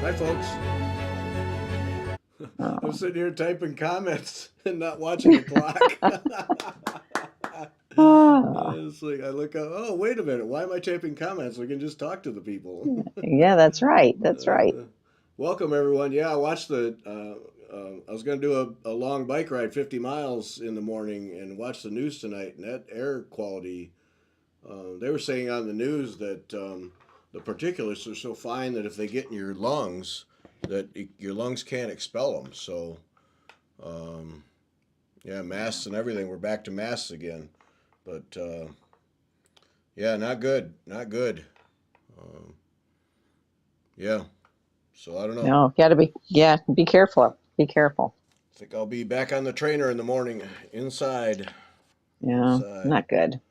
Hi, folks. I'm Oh. sitting here typing comments and not watching the clock. Ah, It's like I look up, oh, wait a minute. Why am I typing comments? We can just talk to the people. yeah, that's right. That's right. Uh, Welcome, everyone. Yeah, I watched I was going to do a long bike ride, 50 miles in the morning, and watch the news tonight. And that air quality, they were saying on the news that the particulates are so fine that if they get in your lungs, your lungs can't expel them. So, um, yeah, masks and everything. We're back to masks again. But yeah, not good. Not good. Um, yeah. So I don't know. No, be careful. Be careful. I think I'll be back on the trainer in the morning, inside. Yeah, Inside. not good.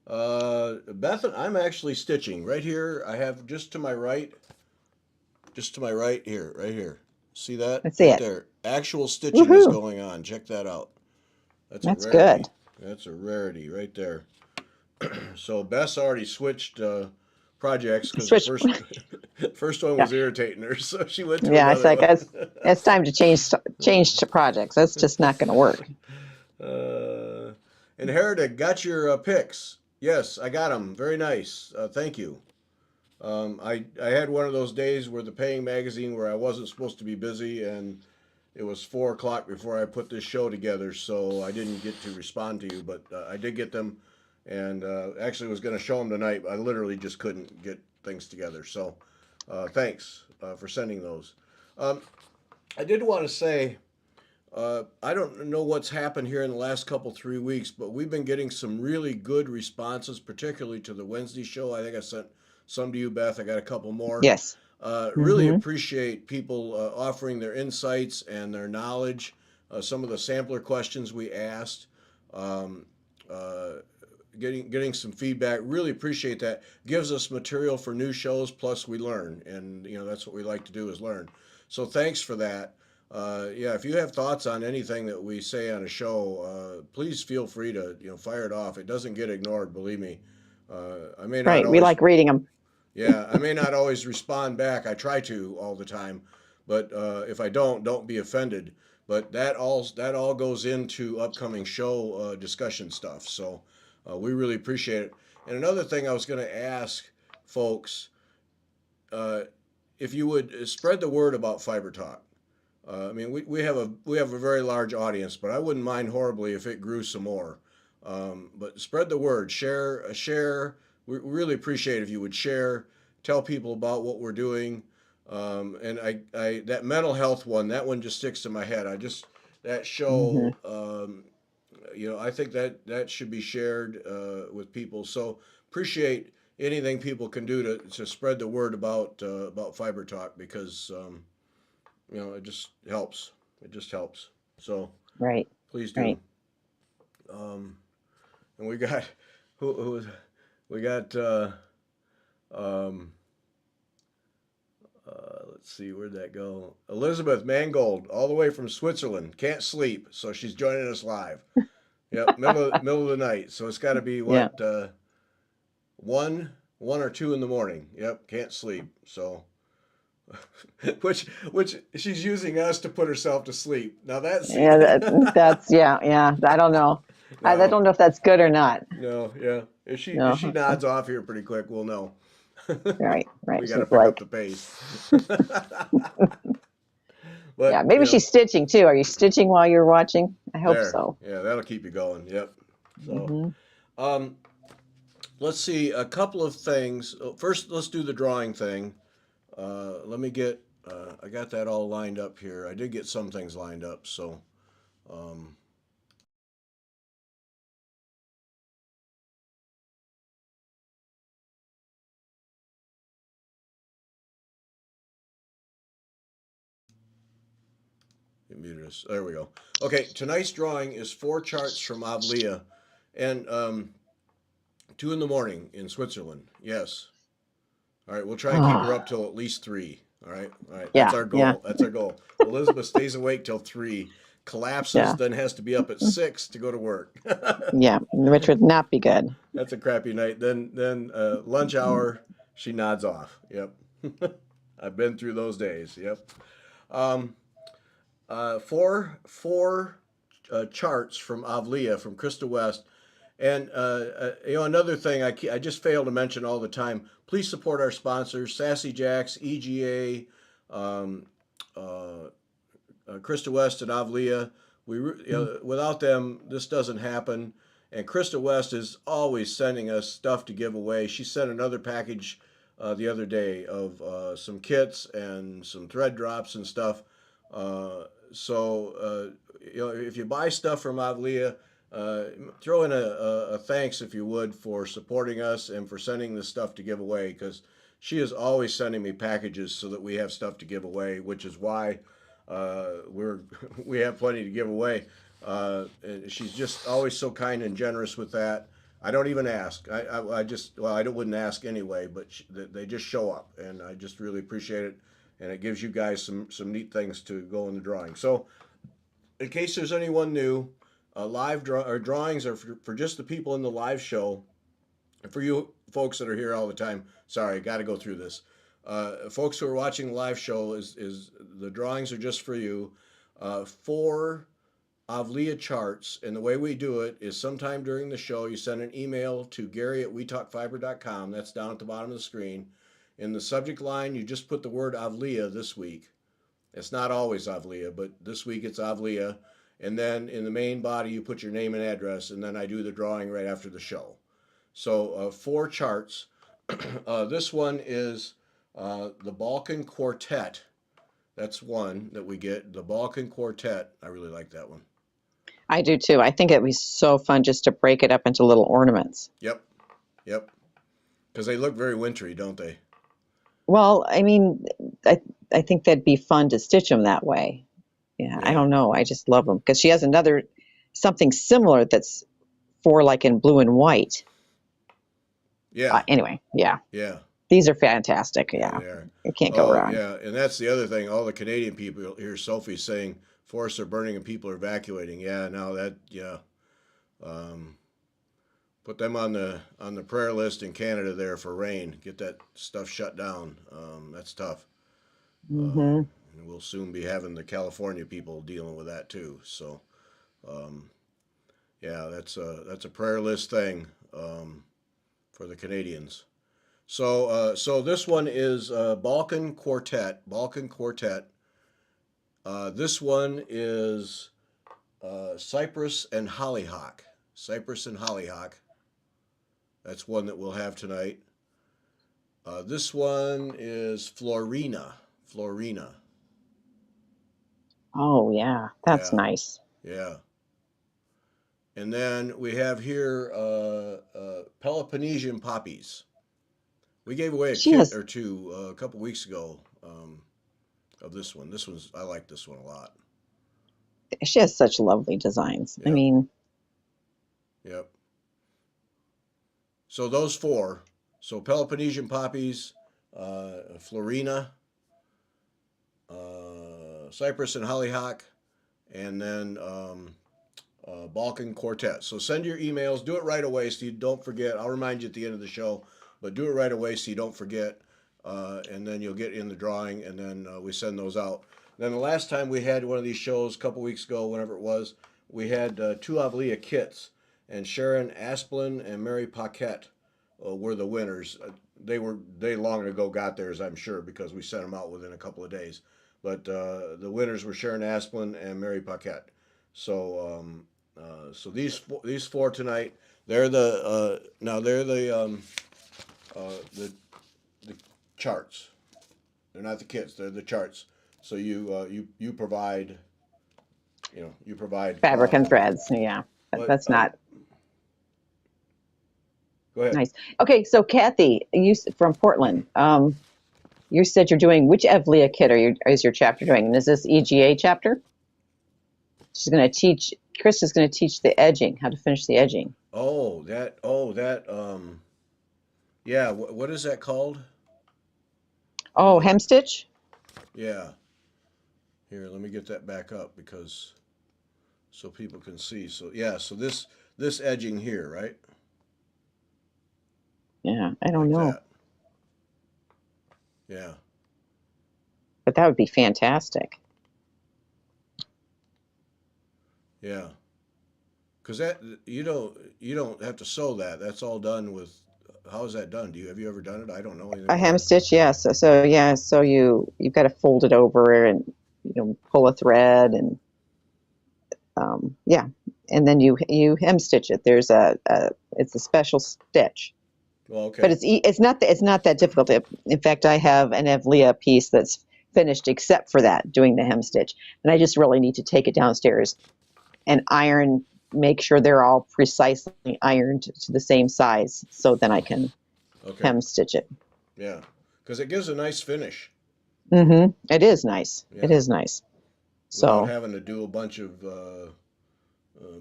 Beth, I'm actually stitching right here. I have just to my right here, right here. See that? Let's see Right it. there. Actual stitching is Woohoo! going on. Check that out. That's a That's good. rarity. That's a rarity right there. So Beth's already switched projects because the Switch. first one Yeah, was irritating her, so she went to yeah. It's another like one. it's time to change to projects. That's just not going to work. uh, Inherited, got your picks. Yes, I got them. Very nice. Thank you. I had one of those days where the paying magazine where I wasn't supposed to be busy, and it was 4 o'clock before I put this show together, so I didn't get to respond to you, but I did get them, and actually was going to show them tonight. But I literally just couldn't get things together. So thanks for sending those. Um, I did want to say I don't know what's happened here in the last couple 3 weeks, but we've been getting some really good responses, particularly to the Wednesday show. I think I sent some to you, Beth. I got a couple more. Yes. Really Mm-hmm. appreciate people offering their insights and their knowledge. Some of the sampler questions we asked, um, uh, getting some feedback. Really appreciate that. Gives us material for new shows. Plus, we learn, and that's what we like to do is learn. So thanks for that. Yeah, if you have thoughts on anything that we say on a show, please feel free to fire it off. It doesn't get ignored, believe me. I may not Right. We always like reading them. yeah, I may not always respond back. I try to all the time, but if I don't be offended. But that all goes into upcoming show discussion stuff. So we really appreciate it. And another thing I was going to ask folks, uh, if you would spread the word about Fiber Talk. I mean, we have a very large audience, but I wouldn't mind horribly if it grew some more. But spread the word, share. We really appreciate if you would share, tell people about what we're doing. And I that mental health one, that one just sticks to my head. That Hmm. show, I think that should be shared with people. So appreciate anything people can do to spread the word about Fiber Talk because it just helps. It just helps. So Right. please do. Right. Um, and we got who we got. Um, let's see, where'd that go? Elizabeth Mangold, all the way from Switzerland, can't sleep, so she's joining us live. Yep, middle of the night. So it's got to be Yeah. what 1 or 2 in the morning. Yep, can't sleep. So which she's using us to put herself to sleep. Now that's Yeah. That's yeah. Yeah. I don't know. I no, don't know if that's good or not. no, yeah. If she No. nods off here pretty quick, we'll know. Right. Right. We got to She's pick up like, the pace. yeah. But Maybe she's stitching too. Are you stitching while you're watching? I hope there, so. yeah, that'll keep you going. Yep. So, Hmm. um, let's see a couple of things. First, let's do the drawing thing. Let me get. I got that all lined up here. I did get some things lined up, so um, you muted us. There we go. Okay, tonight's drawing is 4 charts from Avlia, and 2 in the morning in Switzerland. Yes. All right, we'll try and keep her up Oh, till at least 3. All right. That's yeah. our Yeah. goal. That's our goal. Elizabeth stays awake till 3, collapses, Yeah. then has to be up at 6 to go to work. Yeah. Which would not be good. That's a crappy night. Then lunch hour, she nods off. Yep. I've been through those days. Yep. Um, four charts from Avlia from Krista West. And another thing I just fail to mention all the time. Please support our sponsors: Sassy Jacks, EGA, uh, Krista West, and Avlia. Without them, this doesn't happen. And Krista West is always sending us stuff to give away. She sent another package the other day of some kits and some thread drops and stuff. So if you buy stuff from Avlia, uh, throw in a thanks if you would for supporting us and for sending this stuff to give away, because she is always sending me packages so that we have stuff to give away, which is why we have plenty to give away. And she's just always so kind and generous with that. I don't even ask. I just, well, I wouldn't ask anyway, but they just show up, and I just really appreciate it. And it gives you guys some neat things to go in the drawing. So, in case there's anyone new, drawings are for just the people in the live show. And for you folks that are here all the time, sorry, got to go through this. Folks who are watching the live show, is the drawings are just for you. Four Avlia charts, and the way we do it is sometime during the show, you send an email to Gary@WeTalkFiber.com. That's down at the bottom of the screen. In the subject line, you just put the word Avlia this week. It's not always Avlia, but this week it's Avlia. And then in the main body, you put your name and address, and then I do the drawing right after the show. So four charts. This one is the Balkan Quartet. That's one that we get. The Balkan Quartet. I really like that one. I do too. I think it'd be so fun just to break it up into little ornaments. Yep. Yep. Because they look very wintry, don't they? Well, I mean, I think that'd be fun to stitch them that way. Yeah, I Yeah. don't know. I just love them because she has another something similar that's for like in blue and white. Yeah. Anyway, yeah, Yeah. these are fantastic. Yeah, Yeah, they are. you can't go Oh, wrong. yeah. And that's the other thing. All the Canadian people hear Sophie saying forests are burning and people are evacuating. Yeah, now that, yeah. Um, Put them on the prayer list in Canada there for rain. Get that stuff shut down. That's tough. Hmm. And we'll soon be having the California people dealing with that too. So, um, yeah, that's a prayer list thing for the Canadians. So this one is Balkan Quartet. Balkan Quartet. This one is Cypress and Hollyhock. Cypress and Hollyhock. That's one that we'll have tonight. This one is Florina. Florina. Oh yeah, that's Yeah, nice. yeah. And then we have here Peloponnesian poppies. We gave away a She kit has or two a couple weeks ago of this one. I like this one a lot. she has such lovely designs. I Yep, mean, yep. So those four. So Peloponnesian poppies, Florina, Cypress and Hollyhock, and then Balkan Quartet. So send your emails. Do it right away so you don't forget. I'll remind you at the end of the show, but do it right away so you don't forget. And then you'll get in the drawing, and then we send those out. Then the last time we had one of these shows, a couple weeks ago, whenever it was, we had two Avlia kits, and Sharon Asplin and Mary Paquette were the winners. They long ago got theirs, I'm sure, because we sent them out within a couple of days. But the winners were Sharon Asplin and Mary Paquette. So these four tonight. They're the charts. They're not the kits. They're the charts. So you provide you provide fabric cloth. and threads. Yeah, But that's not go ahead. nice. Okay, so Kathy, from Portland. You said you're doing which Evlia kit is your chapter doing? And is this EGA chapter? She's going to teach. Chris is going to teach the edging, how to finish the edging. that. Yeah. What is that called? Oh, hem stitch. Yeah. Here, let me get that back up because so people can see. So yeah. So this edging here, right? Yeah, I don't Like know. that. Yeah. but that would be fantastic. Yeah. Because that you don't have to sew that. That's all done with. How is that done? Have you ever done it? I don't know anything A about hem it. stitch, yes. So yeah, so you've got to fold it over and pull a thread and yeah, and then you hem stitch it. There's a it's a special stitch, Well, but okay. it's not that difficult. In fact, I have an Evlia piece that's finished except for that doing the hem stitch, and I just really need to take it downstairs and iron, make sure they're all precisely ironed to the same size, so then I can Okay. hem stitch it. Yeah. Because it gives a nice finish. It is nice. It Yeah. is nice. Without So, having to do a bunch of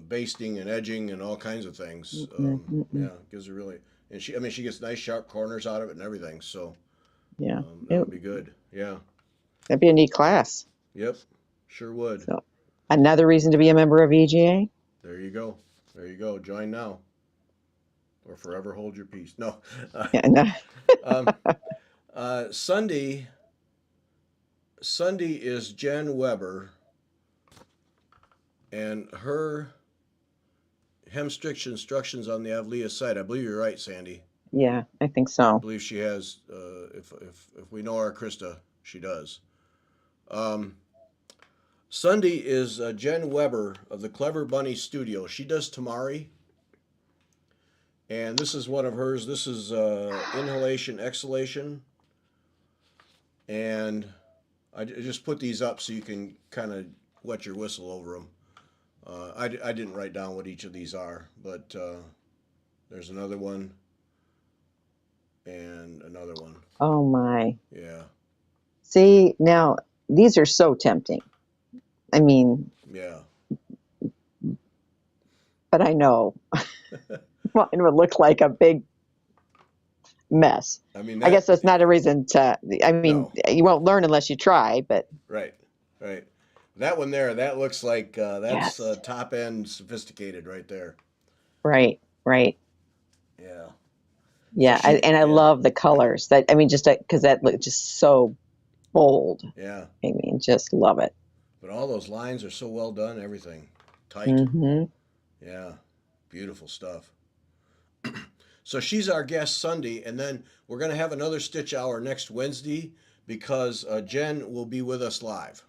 basting and edging and all kinds of things. Yeah, it gives her really. And I mean, she gets nice sharp corners out of it and everything. So yeah, that would be good. Yeah. that'd be a neat class. Yep. Sure would. So, another reason to be a member of EGA. There you go. There you go. Join now or forever hold your peace. No. Yeah, no, um, Sunday. Sunday is Jen Weber, and her hem stitch instructions on the Avlia site. I believe you're right, Sandy. yeah, I think I so. believe she has. If we know our Krista, she does. Um, Sunday is Jen Weber of the Clever Bunny Studio. She does tamari, and this is one of hers. This is inhalation, exhalation, and I just put these up so you can kind of wet your whistle over them. I didn't write down what each of these are, but there's another one and another one. Oh my. Yeah, See, now these are so tempting. I mean, yeah. but I know mine would look like a big mess. I mean I guess that. that's not a reason to, I mean, No, you won't learn unless you try, but right, right. That one there, that looks like that's yes, top end sophisticated right there. right, right. Yeah. So Yeah, and I yeah, love the colors. That I mean, just because that looks just so bold. yeah. I mean, just love it. But all those lines are so well done. Everything tight. Hmm. Yeah, beautiful stuff. So she's our guest Sunday, and then we're gonna have another stitch hour next Wednesday because Jen will be with us live.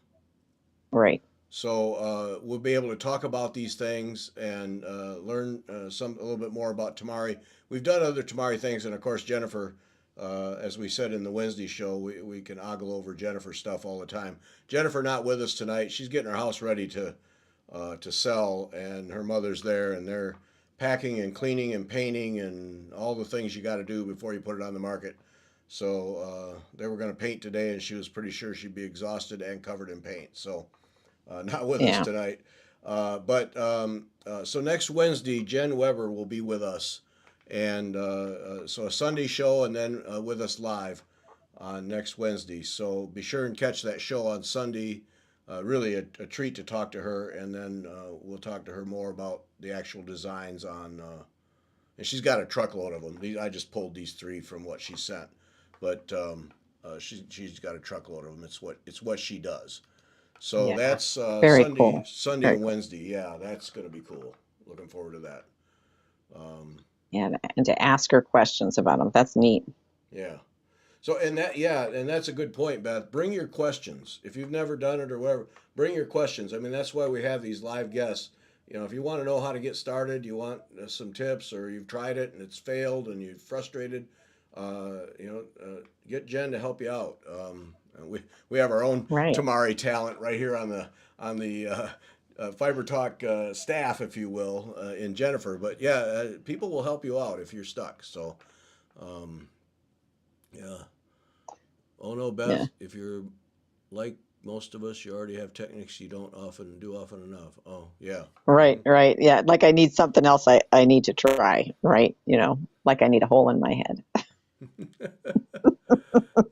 Right. So we'll be able to talk about these things and learn a little bit more about Tamari. We've done other Tamari things, and of course Jennifer, as we said in the Wednesday show, we can ogle over Jennifer stuff all the time. Jennifer not with us tonight. She's getting her house ready to sell, and her mother's there, and they're packing and cleaning and painting and all the things you got to do before you put it on the market. So they were going to paint today, and she was pretty sure she'd be exhausted and covered in paint. So not with us Yeah. tonight. So next Wednesday, Jen Weber will be with us, and so a Sunday show, and then with us live on next Wednesday. So be sure and catch that show on Sunday. Really a treat to talk to her, and then we'll talk to her more about the actual designs on. And she's got a truckload of them. I just pulled these three from what she sent, but she's got a truckload of them. It's what she does. So Yeah. that's Very Sunday, cool. Sunday Very and cool. Wednesday. Yeah, that's going to be cool. Looking forward to that. Um, Yeah, and to ask her questions about them. That's neat. yeah. So and that's a good point, Beth. Bring your questions. If you've never done it or whatever, bring your questions. I mean, that's why we have these live guests. You know, if you want to know how to get started, you want some tips, or you've tried it and it's failed and you're frustrated, get Jen to help you out. And we have our own Right. Tamari talent right here on the Fiber Talk staff, if you will, in Jennifer. But yeah, people will help you out if you're stuck. So um, yeah. Oh no, Yeah. Beth, if you're like most of us, you already have techniques you don't often do often enough. Oh yeah. Right, Hmm. right. Yeah, like I need something else I need to try, right? Like I need a hole in my head.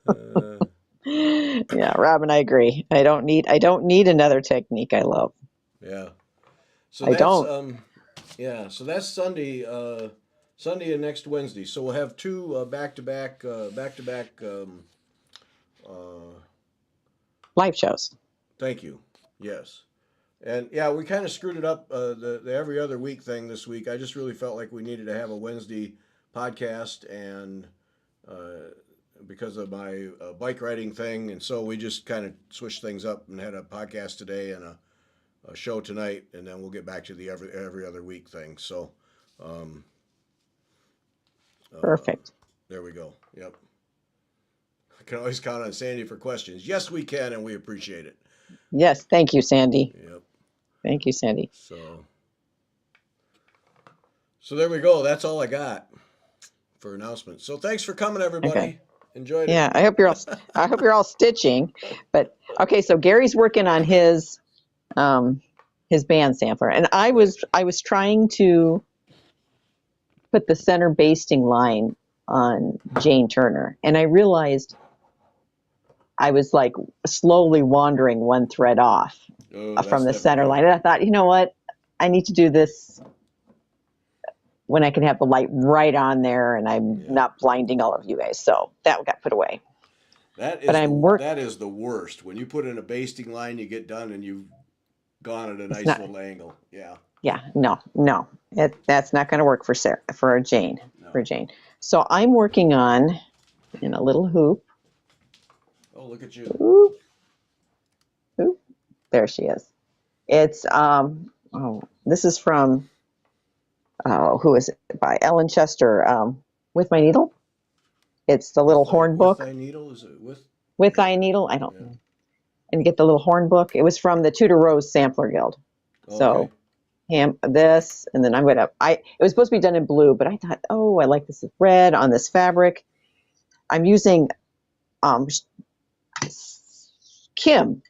uh, Yeah, Robin, I agree. I don't need another technique I love. yeah. So I that's don't. so that's Sunday, Sunday and next Wednesday. So we'll have two back to back uh, live shows. Thank you. Yes. And yeah, we kind of screwed it up, the every other week thing this week. I just really felt like we needed to have a Wednesday podcast, and uh, because of my bike riding thing, and so we just kind of switched things up and had a podcast today and a show tonight, and then we'll get back to the every other week thing. So um, uh, Perfect. there we go. Yep. I can always count on Sandy for questions. Yes, we can, and we appreciate it. Yes, thank you, Sandy. Yep. Thank you, Sandy. So there we go. That's all I got for announcements. So thanks for coming, everybody. Okay. Enjoyed Yeah, it. I hope you're all stitching. But okay, so Gary's working on his band sampler, and I was trying to put the center basting line on Jane Turner, and I realized I was like slowly wandering one thread off from the center line, and I thought, you know what, I need to do this when I can have the light right on there and I'm not blinding all of you guys. So that got put away. That is the worst. When you put in a basting line, you get done and you've gone at a nice little angle. Yeah. Yeah. No. That's not going to work for Jane. No. For Jane. So I'm working on in a little hoop. Oh, look at you. Oop. There she is. It's this is from who is it by Ellen Chester, With My Needle. It's the little horn book. With Thy Needle? Is it with? With Thy Needle? I don't know. And get the little horn book. It was from the Tudor Rose Sampler Guild. Okay. So this, and then it was supposed to be done in blue, but I thought, oh, I like this red on this fabric. I'm using Kim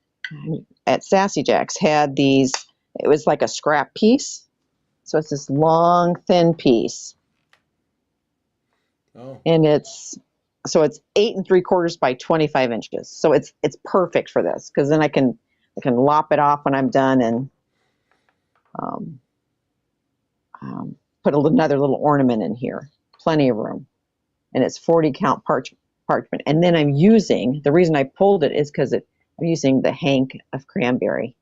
at Sassy Jacks had these, it was like a scrap piece. So it's this long, thin piece. Oh. And it's 8 3/4 by 25 inches. So it's perfect for this, because then I can lop it off when I'm done and put another little ornament in here. Plenty of room. And it's 40 count parchment. And then the reason I pulled it is because I'm using the Hank of Cranberry,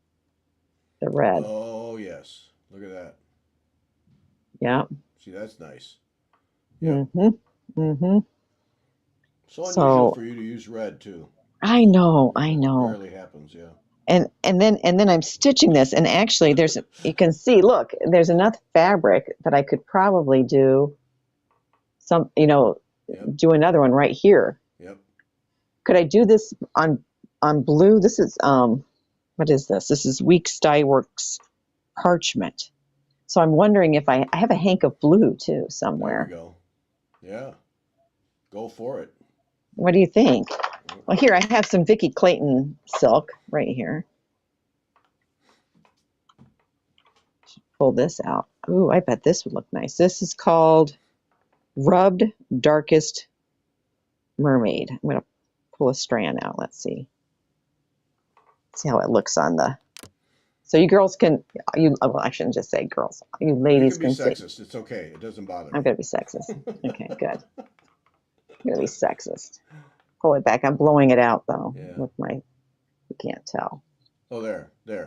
the red. Oh, yes. Look at that. Yeah. See, that's nice. Yep. So unusual for you to use red too. I know. Rarely happens, yeah. And then I'm stitching this, and actually you can see, look, there's enough fabric that I could probably do do another one right here. Yep. Could I do this on blue? This is what is this? This is Weeks Dye Works parchment. So I'm wondering if I have a hank of blue too somewhere. There we go. Yeah. Go for it. What do you think? Well, here I have some Vicki Clayton silk right here. Pull this out. Ooh, I bet this would look nice. This is called Rubbed Darkest Mermaid. I'm going to pull a strand out. Let's see. See how it looks on the... So you girls can... well, I shouldn't just say girls. You ladies can see. You can be sexist. It's okay. It doesn't bother me. I'm going to be sexist. Okay, good. I'm going to be sexist. Pull it back. I'm blowing it out, though. Yeah. With my... You can't tell. Oh, there. Yeah.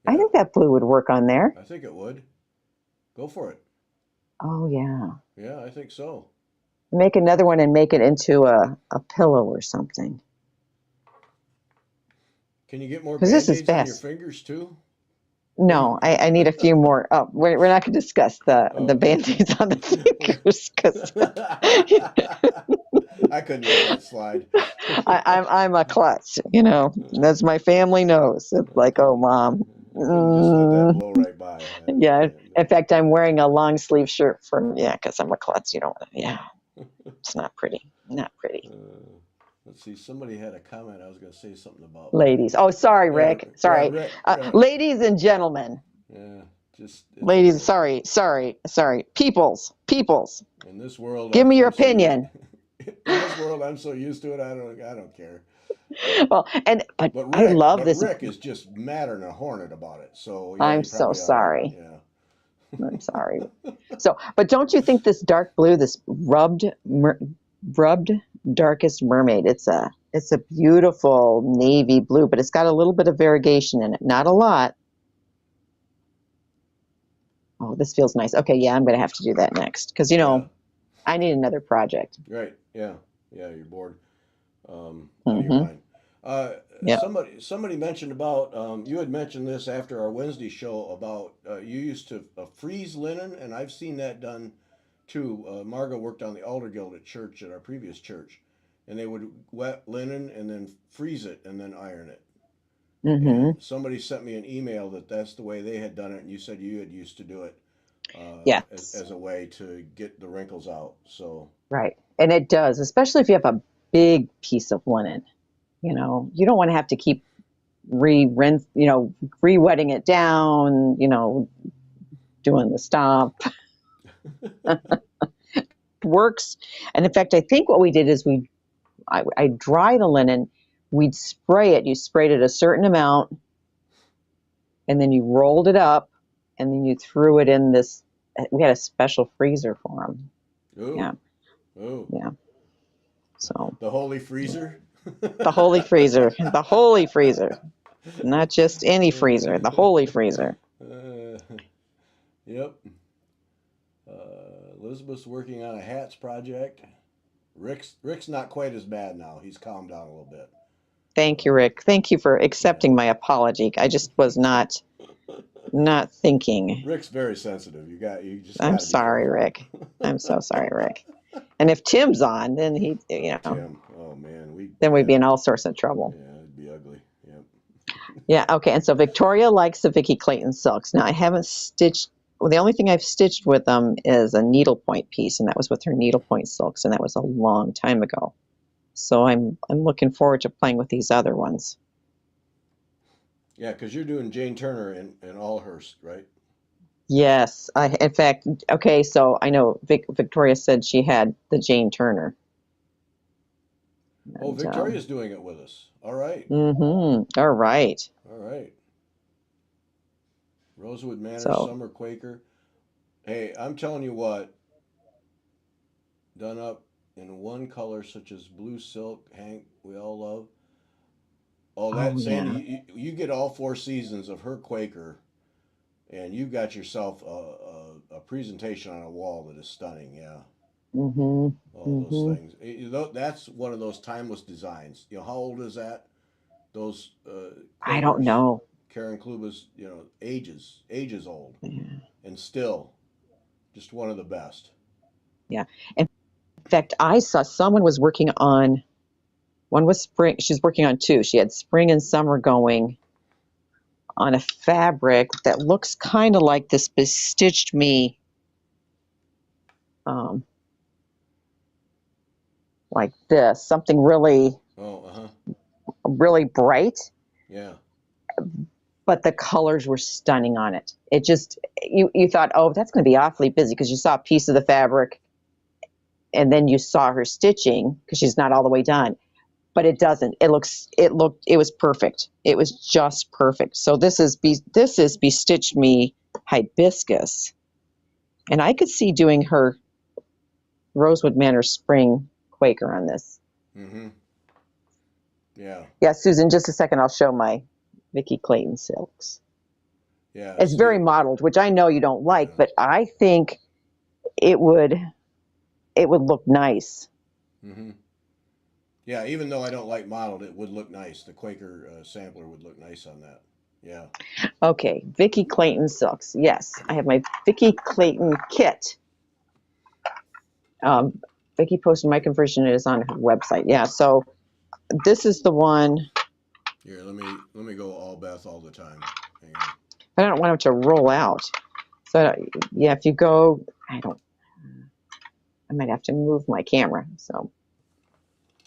I think that blue would work on there. I think it would. Go for it. Oh, yeah. Yeah, I think so. Make another one and make it into a pillow or something. Can you get more Band-Aids on your fingers, too? No, I need a few more. Oh, we're not going to discuss the Band-Aids on the fingers. I couldn't let that slide. I'm a klutz, as my family knows. It's like, oh, Mom. Just let that blow right by. Yeah. In fact, I'm wearing a long sleeve shirt because I'm a klutz. It's not pretty. Not pretty. Let's see. Somebody had a comment. I was going to say something about ladies. Oh, sorry, Rick. Sorry. Rick. Ladies and gentlemen. Yeah. Ladies, sorry. Peoples. In this world, give me your opinion. In this world, I'm so used to it. I don't care. Well, but Rick, I love this. Rick is just madder than a hornet about it. So yeah, I'm so sorry. Yeah. I'm sorry. But don't you think this dark blue, this rubbed darkest mermaid? It's It's a beautiful navy blue, but it's got a little bit of variegation in it. Not a lot. Oh, this feels nice. Okay, yeah, I'm going to have to do that next because, Yeah. I need another project. Right. Yeah. Yeah. You're bored out of your Mm-hmm. mind. Uh, Yep. somebody mentioned about you had mentioned this after our Wednesday show about you used to freeze linen, and I've seen that done too. Margot worked on the altar guild at church at our previous church, and they would wet linen and then freeze it and then iron it. And Mm-hmm. somebody sent me an email that that's the way they had done it, and you said you had used to do it Yes. as a way to get the wrinkles out. So Right. And it does, especially if you have a big piece of linen. You don't want to have to keep re-rinse, re-wetting it down, doing the stomp. Works. And in fact, I think what we did is I dry the linen, we'd spray it. You sprayed it a certain amount, and then you rolled it up, and then you threw it in this. We had a special freezer for them. ooh, Yeah, ooh, yeah. So the holy freezer. the holy freezer, the holy freezer, not just any freezer, the holy freezer. Yep. Elizabeth's working on a hats project. Rick's not quite as bad now. He's calmed down a little bit. Thank you, Rick. Thank you for Yeah. accepting my apology. I just was not thinking. Rick's very sensitive. You just I'm got to be sorry, careful. Rick. I'm so sorry, Rick. And if Tim's on, then Tim. Oh man, then we'd be in all sorts of trouble. yeah, it'd be ugly. Yep. Yeah, okay. And so Victoria likes the Vicky Clayton silks. Now I haven't stitched. Well, the only thing I've stitched with them is a needlepoint piece, and that was with her needlepoint silks, and that was a long time ago. So I'm looking forward to playing with these other ones. Yeah, because you're doing Jane Turner and Allhurst, right? Yes, in fact, okay. So I know Victoria said she had the Jane Turner. Oh, And, Victoria's doing it with us. All right. all right. All right. Rosewood Manor, So Summer Quaker. Hey, I'm telling you what, done up in one color such as blue silk, Hank, we all love. Oh, oh that Sandy, yeah. you get all 4 seasons of her Quaker, and you got yourself a presentation on a wall that is stunning. Yeah, Mhm. all those Mhm. things. That's one of those timeless designs. How old is that? Those I don't Quakers, know. Karen Kluba's, ages old, Yeah. and still just one of the best. Yeah. In fact, I saw someone was working on one was spring. She's working on two. She had spring and summer going on a fabric that looks kind of like this bestitched me, um, like this, something really, Oh, uh huh. really bright, Yeah. but the colors were stunning on it. It just, you thought, oh, that's going to be awfully busy because you saw a piece of the fabric and then you saw her stitching because she's not all the way done. But it doesn't. It was perfect. It was just perfect. So this is bestitched me hibiscus, and I could see doing her Rosewood Manor spring Quaker on this. Mm-hmm. Yeah. Yeah, Susan, just a second. I'll show my Vicky Clayton silks. Yeah. It's very See. modeled, which I know you don't like, Yeah. but I think it would it would look nice. Mm-hmm. Yeah. Even though I don't like modeled, it would look nice. The Quaker sampler would look nice on that. Yeah. Okay, Vicky Clayton silks. Yes, I have my Vicky Clayton kit. Um, Vicky posted my conversion. It is on her website. Yeah, so this is the one. Here, let me go all Beth all the time. Hang on. I don't want it to roll out. So yeah, if you go, I might have to move my camera. So,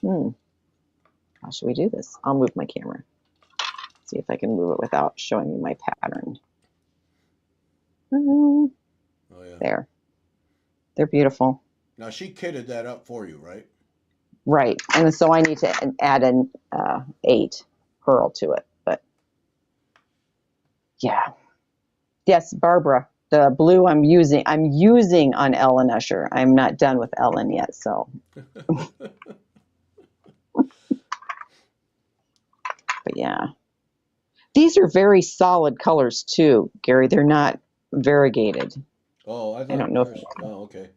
how should we do this? I'll move my camera. See if I can move it without showing you my pattern. Oh yeah. There, they're beautiful. Now she kitted that up for you, right? Right, and so I need to add an 8 purl to it. But yeah, yes, Barbara. The blue I'm using on Ellen Usher. I'm not done with Ellen yet, so But yeah, these are very solid colors too, Gary. They're not variegated. Oh, I I thought don't know ours. Oh, okay.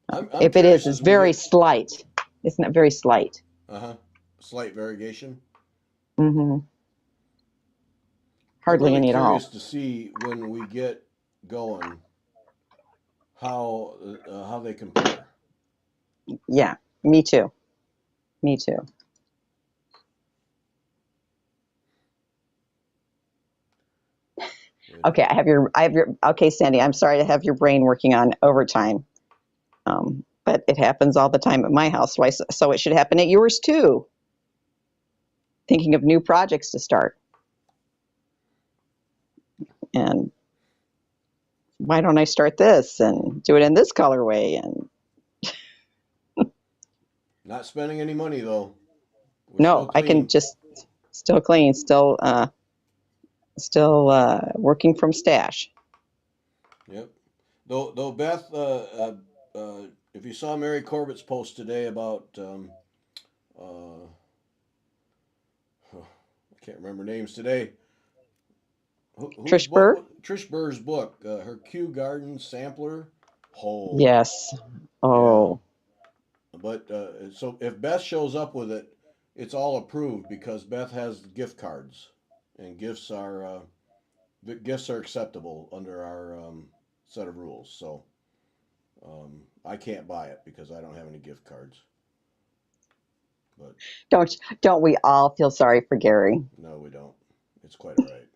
I'm if it is. curious It's as we very get. slight. It's not very slight. Uh-huh. Slight variegation. Hmm. I'm Hardly really any at all. curious to see when we get going how they compare. Yeah, me too. Me too. Wait a Okay, minute. okay, Sandy, I'm sorry to have your brain working on overtime. But it happens all the time at my house, so it should happen at yours too. Thinking of new projects to start. And why don't I start this and do it in this colorway? And Not spending any money though. We're still no, I can clean. just still clean, still working from stash. Yep. Though Beth, if you saw Mary Corbett's post today about uh, I can't remember names today. Whose Trish book? Burr? Trish Burr's book. Her Kew Garden sampler. Oh, Yes. yeah. Oh, But so if Beth shows up with it, it's all approved because Beth has gift cards, and the gifts are acceptable under our set of rules. So I can't buy it because I don't have any gift cards. But don't we all feel sorry for Gary? no, we don't. It's quite all right.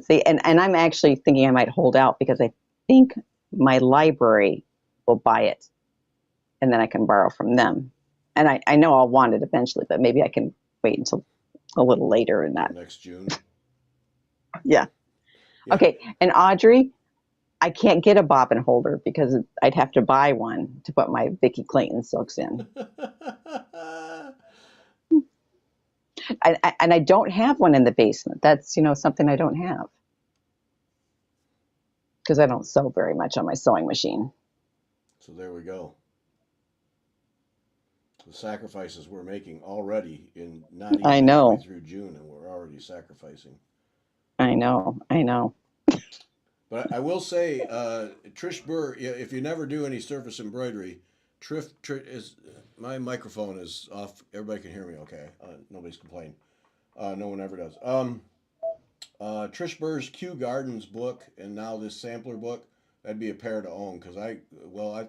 See, and I'm actually thinking I might hold out because I think my library will buy it and then I can borrow from them. And I know I'll want it eventually, but maybe I can wait until a little later and Till not. next June. Yeah. Yeah. Okay. And Audrey, I can't get a bobbin holder because I'd have to buy one to put my Vicky Clayton silks in. And I don't have one in the basement. That's, something I don't have because I don't sew very much on my sewing machine. So there we go. The sacrifices we're making already in not I even halfway know. through June, and we're already sacrificing. I know. I know. But I will say, Trish Burr, if you never do any surface embroidery, Trish is my microphone is off. Everybody can hear me, okay? Nobody's complaining. No one ever does. Trish Burr's Kew Gardens book, and now this sampler book, that'd be a pair to own because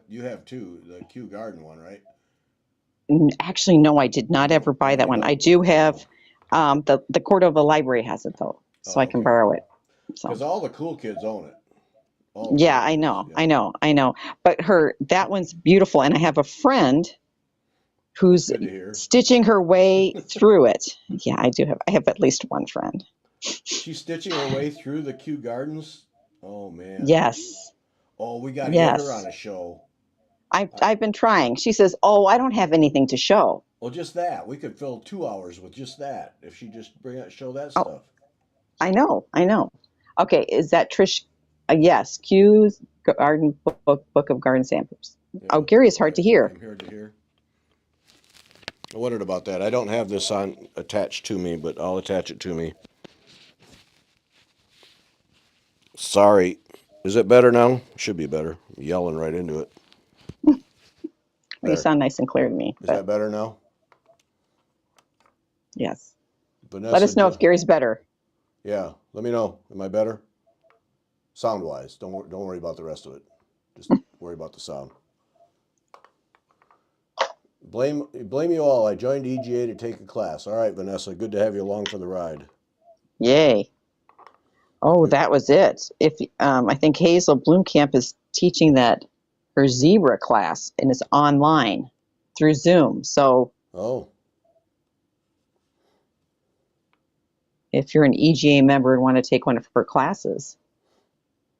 you have two, the Kew Garden one, right? Actually, no, I did You not don't. ever buy Oh, that you one. I don't. do Oh, have the Cordova Library has it though, so I oh, can okay. borrow it. So Because all the cool kids own it. All the yeah, cool I kids. know, Yeah. I know, I know. But that one's beautiful, and I have a friend That's who's good to hear. stitching her way through it. Yeah, I do have. I have at least one friend. She's stitching her way through the Kew Gardens. Oh man. Yes, Oh, we got to get her on yes. a show. I, I've been trying. She says, "Oh, I don't have anything to show." well, just that. We could fill 2 hours with just that if she just show that Oh, stuff. I know, I know. Okay, is that Trish? Yes, Q's Garden Book of Garden Samples. Oh, Yeah. Gary is hard Yeah. to hear. I'm here to hear. I wondered about that. I don't have this on attached to me, but I'll attach it to me. Sorry. Is it better now? Should be better. I'm yelling right into it. Well, you There. sound nice and clear to me, Is but that better now? yes. Let Vanessa, us know if Gary's better. yeah. Let me know. Am I better? Sound wise. Don't worry about the rest of it. Just worry about the sound. Blame you all. I joined EGA to take a class. All right, Vanessa. Good to have you along for the ride. Yay. Oh, We, that was it. If I think Hazel Bloomcamp is teaching that her zebra class and it's online through Zoom. So oh, if you're an EGA member and want to take one of her classes,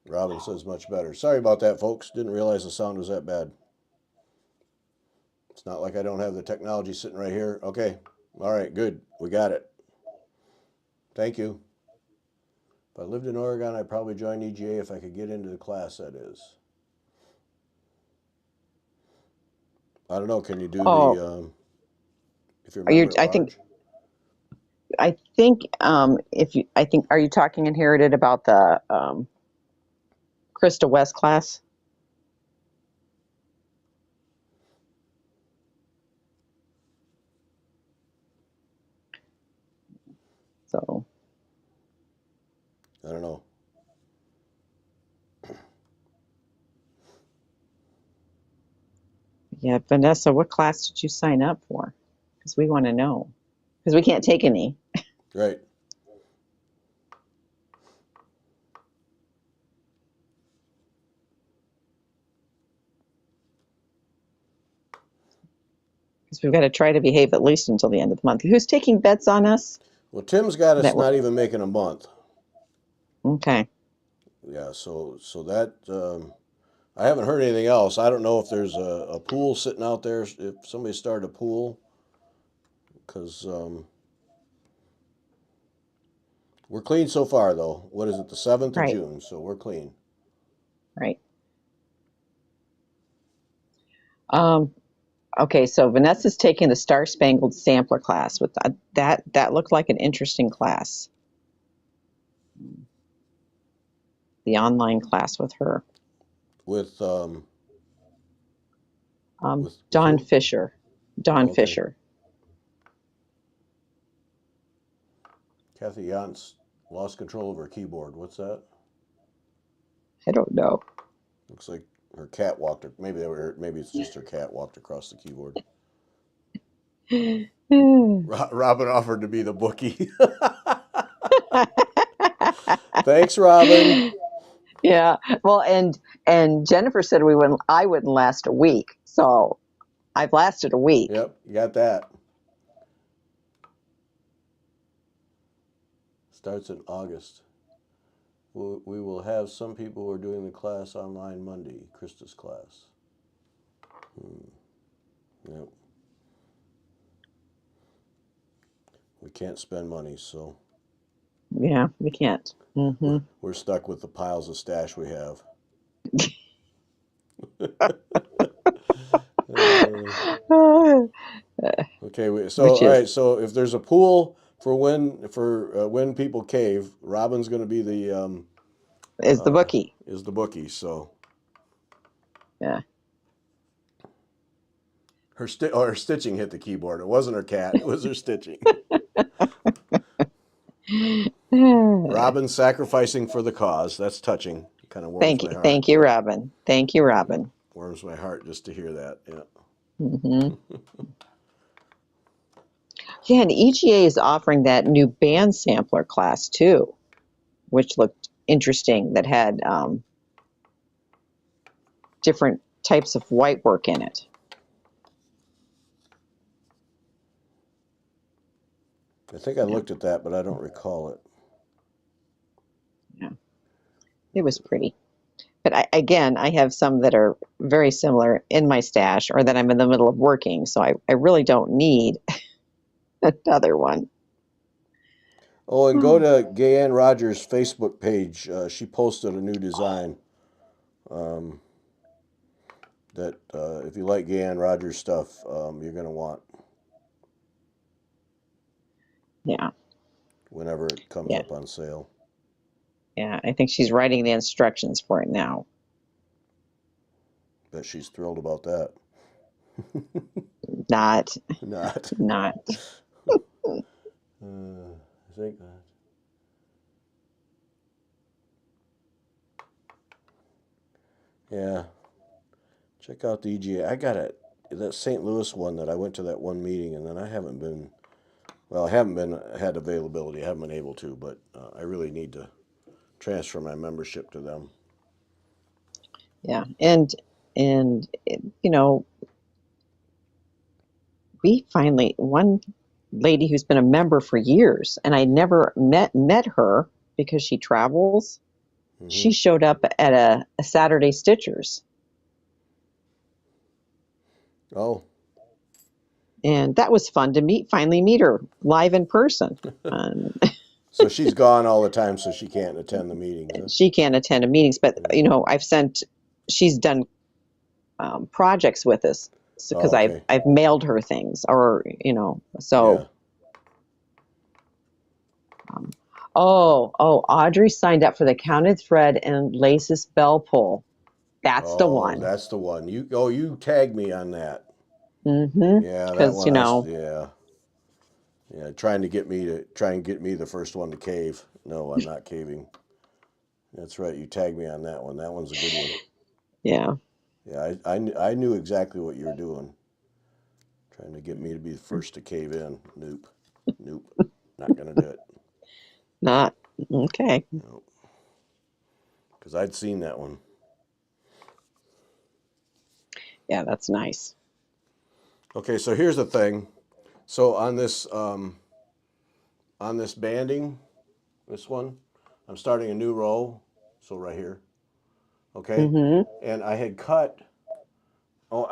Robin says much better. Sorry about that, folks. Didn't realize the sound was that bad. It's not like I don't have the technology sitting right here. Okay. All right. Good. We got it. Thank you. If I lived in Oregon, I'd probably join EGA if I could get into the class. That is. I don't know. Can you do the oh, if you're a are you? member at I think large? I think are you talking inherited about the Krista West class? So I don't know. yeah, Vanessa, what class did you sign up for? Because we want to know. Because we can't take any. Right. Because we've got to try to behave at least until the end of the month. Who's taking bets on us? Well, Tim's got us That not even making a month. okay. Yeah, so that I haven't heard anything else. I don't know if there's a pool sitting out there. If somebody started a pool, because we're clean so far, though. What is it, the 7th of Right. June? So we're clean. Right. Okay, so Vanessa's taking the Star Spangled Sampler class. With that looked like an interesting class. The online class with her. With Dawn who? Fisher. Dawn Oh, okay. Fisher. Kathy Yance lost control of her keyboard. What's that? I don't know. Looks like her cat walked. Maybe maybe it's just her cat walked across the keyboard. Robin offered to be the bookie. Thanks, Robin. Yeah. Well, and Jennifer said I wouldn't last a week. So I've lasted a week. Yep, you got that. Starts in August. We will have some people who are doing the class online Monday, Krista's class. Yep. We can't spend money, so Yeah, we can't. Mm-hmm. we're stuck with the piles of stash we have. Okay, so Which all is right, so if there's a pool for when people cave, Robin's going to be the the bookie. is the bookie. So Yeah. her stitching hit the keyboard. It wasn't her cat; it was her stitching. Robin sacrificing for the cause. That's touching. Kind of warms my heart. Thank you, Robin. Thank you, Robin. Warms my heart just to hear that. Yeah. Mm-hmm. Yeah, and EGA is offering that new band sampler class too, which looked interesting. That had different types of white work in it. I think I looked at that, but I don't recall it. Yeah, it was pretty. But I have some that are very similar in my stash or that I'm in the middle of working. So I really don't need another one. Oh, and go to Gayanne Rogers' Facebook page. She posted a new design. That if you like Gayanne Rogers stuff, you're going to want Yeah. whenever it comes Yeah. up on sale. Yeah. I think she's writing the instructions for it now. Bet she's thrilled about that. Not. Not. I think that. Yeah. Check out the EGA. I got that St. Louis one that I went to that one meeting, and then I haven't been. Well, I haven't had availability. I haven't been able to, but I really need to transfer my membership to them. Yeah. And you know, we finally one lady who's been a member for years, and I never met her because she travels. Mm-hmm. She showed up at a Saturday Stitchers. Oh. And that was fun to finally meet her live in person. So she's gone all the time, so she can't attend the meetings. Huh? She can't attend the meetings, but she's done projects with us because okay. I've mailed her things, or so. Yeah. Audrey signed up for the counted thread and laces bell pull. That's the Oh, one. that's the one. You tagged me on that. Mm-hmm. Yeah, that Because, one. Yeah. Yeah, trying to get me the first one to cave. No, I'm not caving. That's right. You tagged me on that one. That one's a good one. yeah, Yeah, I knew exactly what you were doing. Trying to get me to be the first to cave in. Nope. Nope. Not gonna do it. not, okay. Nope. Because I'd seen that one. Yeah, that's nice. Okay, so here's the thing. So on this banding, this one, I'm starting a new row. So right here. Okay, Mm-hmm. and I had cut. Oh,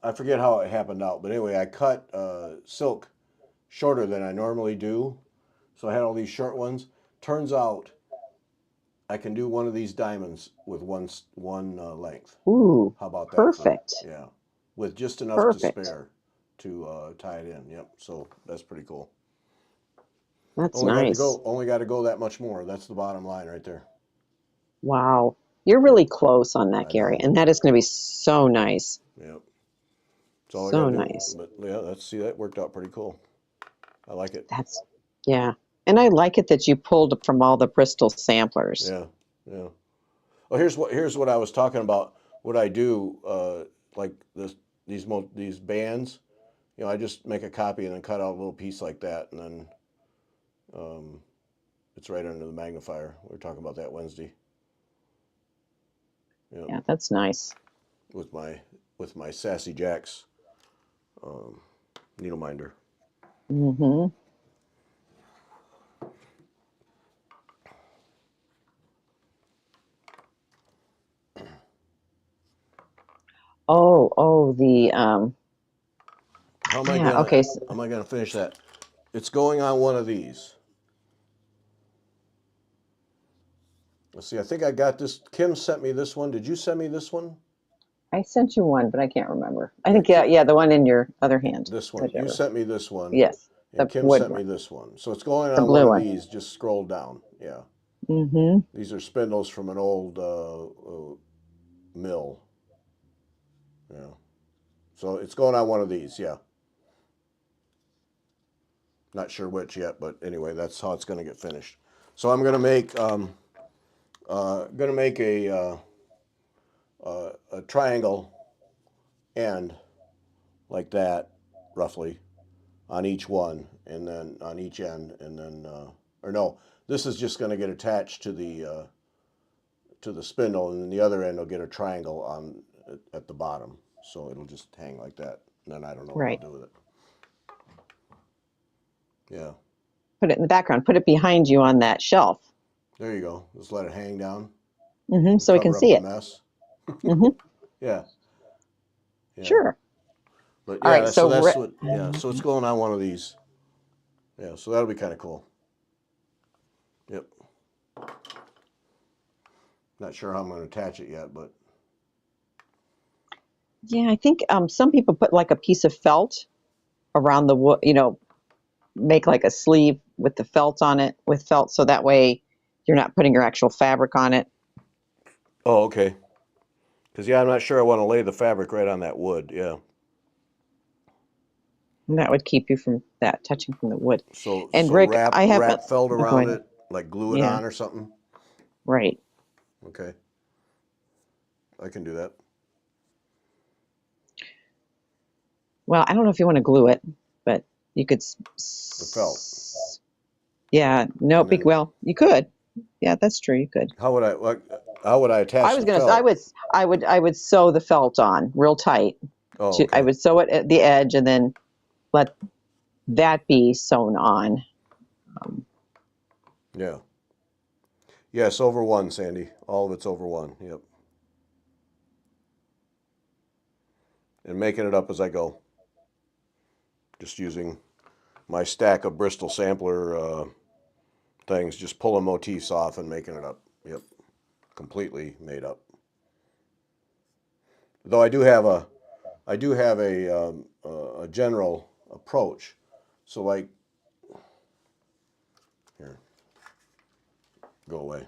I forget how it happened out, but anyway, I cut silk shorter than I normally do. So I had all these short ones. Turns out I can do one of these diamonds with one length. Ooh, How about that for, perfect. yeah, with just enough to Perfect. spare to tie it in. Yep. So that's pretty cool. That's nice. Only got to go that much more. That's the bottom line right there. Wow. You're Yep. really close on that, I Gary. know. And that is going to be so nice. Yep. That's all I got So to do. nice. But yeah, that worked out pretty cool. I like it. That's, yeah. And I like it that you pulled from all the Bristol samplers. Yeah. Yeah. Well, here's what I was talking about. What I do, like these bands, I just make a copy and then cut out a little piece like that, and then um, it's right under the magnifier. We were talking about that Wednesday. Yep. Yeah, that's nice. With my Sassy Jacks um, needle minder. Mm-hmm. The How am I yeah, gonna okay. how am I gonna finish that? It's going on one of these. Let's see. I think I got this. Kim sent me this one. Did you send me this one? I sent you one, but I can't remember. I Yeah, think yeah, the one in your other hand. this one. You Whichever. sent me this one, Yes, and the Kim wood sent me one. this one. So it's going The on one blue of one. these. Just scroll down. Yeah. Mm-hmm. These are spindles from an old mill. Yeah. So it's going on one of these. Yeah. Not sure which yet, but anyway, that's how it's going to get finished. So I'm going to make a triangle end like that, roughly, on each one, and then on each end, and then or no, this is just going to get attached to the spindle, and then the other end will get a triangle on at the bottom, so it'll just hang like that. And then I don't know what I'll Right. do with it. Yeah, Put it in the background. Put it behind you on that shelf. there you go. Just let it hang down Mm-hmm. and So we can cover up see the it. mess. Mm-hmm. Yeah, yeah. Sure. But All right. yeah, so So that's what. Yeah, so it's going on one of these. Yeah, so that'll be kind of cool. Yep. Not sure how I'm going to attach it yet, but yeah, I think some people put like a piece of felt around the wood. Make like a sleeve with the felt on it with felt, so that way you're not putting your actual fabric on it. oh, okay. Because yeah, I'm not sure I want to lay the fabric right on that wood. Yeah. And that would keep you from that touching from the wood. So And so Rick, I haven't. wrap felt Oh, go around ahead. it, like glue it Yeah, on or something. right. Okay, I can do that. Well, I don't know if you want to glue it, but you could. The felt, Yeah, no, and then well, you could. Yeah, that's true. You could. how would I I attach was the gonna. felt? I would sew the felt on real tight. Oh, I okay. would sew it at the edge and then let that be sewn on. Um, Yeah. Yes, over one, Sandy. All of it's over one. Yep. And making it up as I go. Just using my stack of Bristol sampler things, just pulling motifs off and making it up. Yep. Completely made up. Though I do have a general approach. So like go away.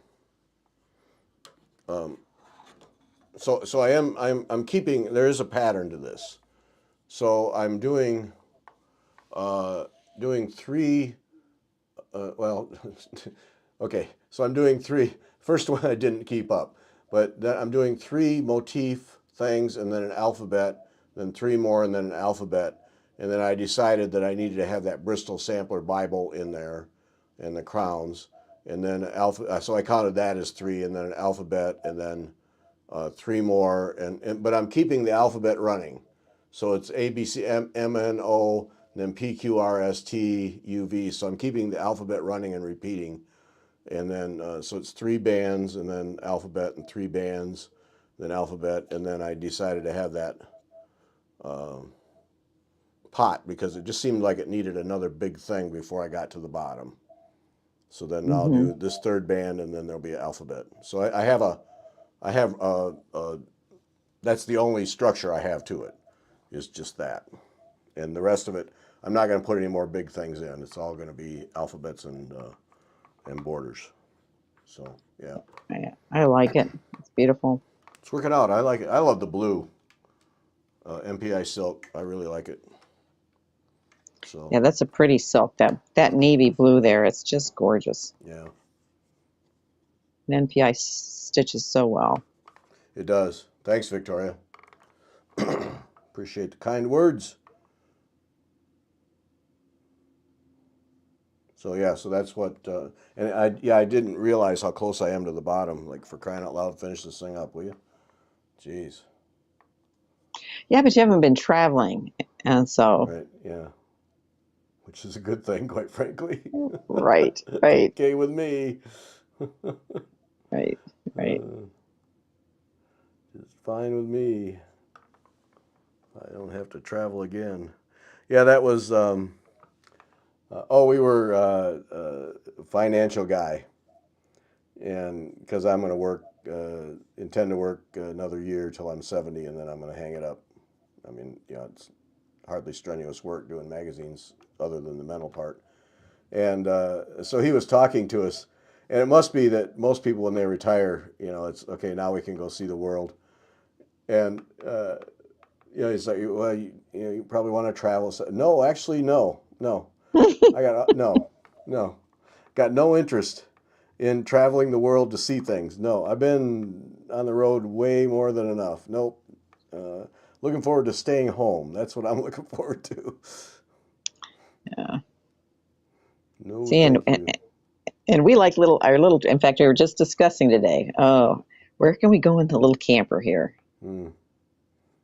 So I'm keeping. There is a pattern to this. So I'm doing three. Well, okay. So I'm doing three. First one I didn't keep up, but then I'm doing three motif things and then an alphabet, then three more and then an alphabet, and then I decided that I needed to have that Bristol Sampler Bible in there, and the crowns, and then alpha. So I counted that as three, and then an alphabet, and then three more, but I'm keeping the alphabet running. So it's A B C M N O, then P Q R S T U V. So I'm keeping the alphabet running and repeating, and then so it's three bands, and then alphabet, and three bands, then alphabet, and then I decided to have that pot because it just seemed like it needed another big thing before I got to the bottom. So then I'll Mm-hmm. do this third band, and then there'll be an alphabet. So I have that's the only structure I have to it, is just that. And the rest of it, I'm not going to put any more big things in. It's all going to be alphabets and borders. So, yeah. I like it. It's beautiful. It's working out. I like it. I love the blue MPI silk. I really like it. So, Yeah, that's a pretty silk. That navy blue there, it's just gorgeous. yeah, And NPI stitches so well. it does. Thanks, Victoria. Appreciate the kind words. So yeah, so that's what, and I didn't realize how close I am to the bottom. Like, for crying out loud, finish this thing up, will you? Jeez. Yeah, but you haven't been traveling, and so Right. Yeah. Which is a good thing, quite frankly. right, It's right, okay with me. right, right. It's fine with me. I don't have to travel again. Yeah, that was. We were financial guy, and because I'm going to work, intend to work another year till I'm 70, and then I'm going to hang it up. I mean, it's hardly strenuous work doing magazines, other than the mental part. And so he was talking to us, and it must be that most people, when they retire, it's okay. Now we can go see the world, and he's like, well, you probably want to travel. So, no, actually, no. I got no, got no interest in traveling the world to see things. No, I've been on the road way more than enough. Nope. Looking forward to staying home. That's what I'm looking forward to. Yeah. No, See, thank you. and we like our little. In fact, we were just discussing today. Oh, where can we go in the little camper here? Hmm.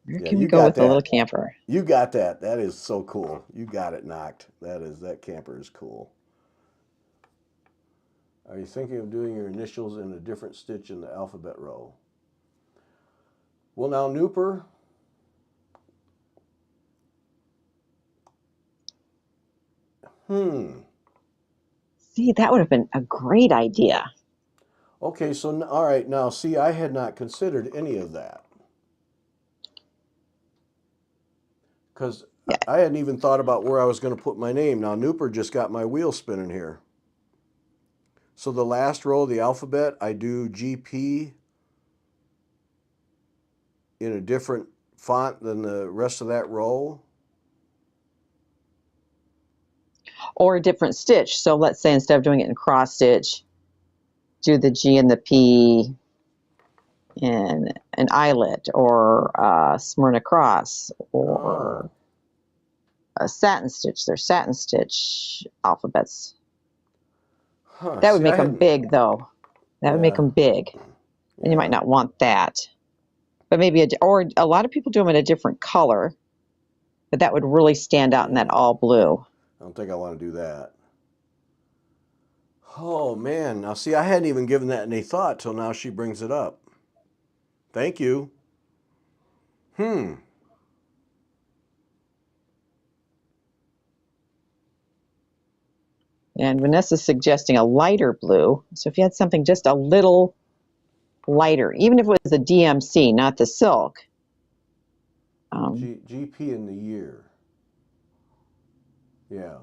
Where Yeah, can we you go got with the little that. camper? You got that. That is so cool. You got it knocked. That camper is cool. Are you thinking of doing your initials in a different stitch in the alphabet row? Well, now, Nooper. Hmm. See, that would have been a great idea. Okay, so all right, now see, I had not considered any of that because Yeah. I hadn't even thought about where I was going to put my name. Now, Nooper just got my wheel spinning here. So the last row of the alphabet, I do GP in a different font than the rest of that row. Or a different stitch. So let's say instead of doing it in cross stitch, do the G and the P in an eyelet or a Smyrna cross Oh, or a satin stitch. They're satin stitch alphabets. huh. That would See, make I them hadn't. big, though. That would make Yeah, them big, and you might yeah. not want that. But maybe or a lot of people do them in a different color, but that would really stand out in that Yeah. all blue. I don't think I want to do that. Oh man, now see, I hadn't even given that any thought till now she brings it up. Thank you. Hmm. And Vanessa's suggesting a lighter blue. So if you had something just a little lighter, even if it was the DMC, not the silk. GP in the year. Yeah.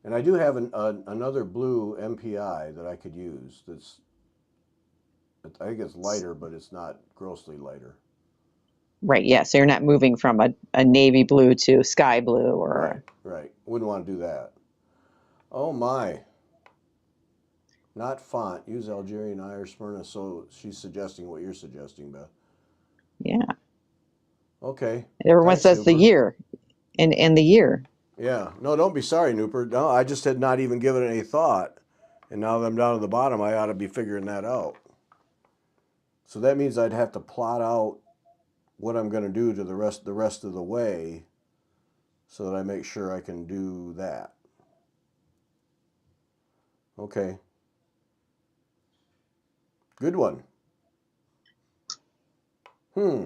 And I do have another blue MPI that I could use. I think it's lighter, but it's not grossly lighter. Right, yeah. So you're not moving from a navy blue to sky blue Right, or right. Wouldn't want to do that. Oh my. Not font. Use Algerian, Irish, Smyrna. So she's suggesting what you're suggesting, Beth. yeah. Okay. Everyone Thanks, says the Nooper. year and the year. Yeah. No, don't be sorry, Nooper. No, I just had not even given it any thought. And now that I'm down at the bottom, I ought to be figuring that out. So that means I'd have to plot out what I'm going to do to the rest of the way so that I make sure I can do that. Okay. Good one. Hmm.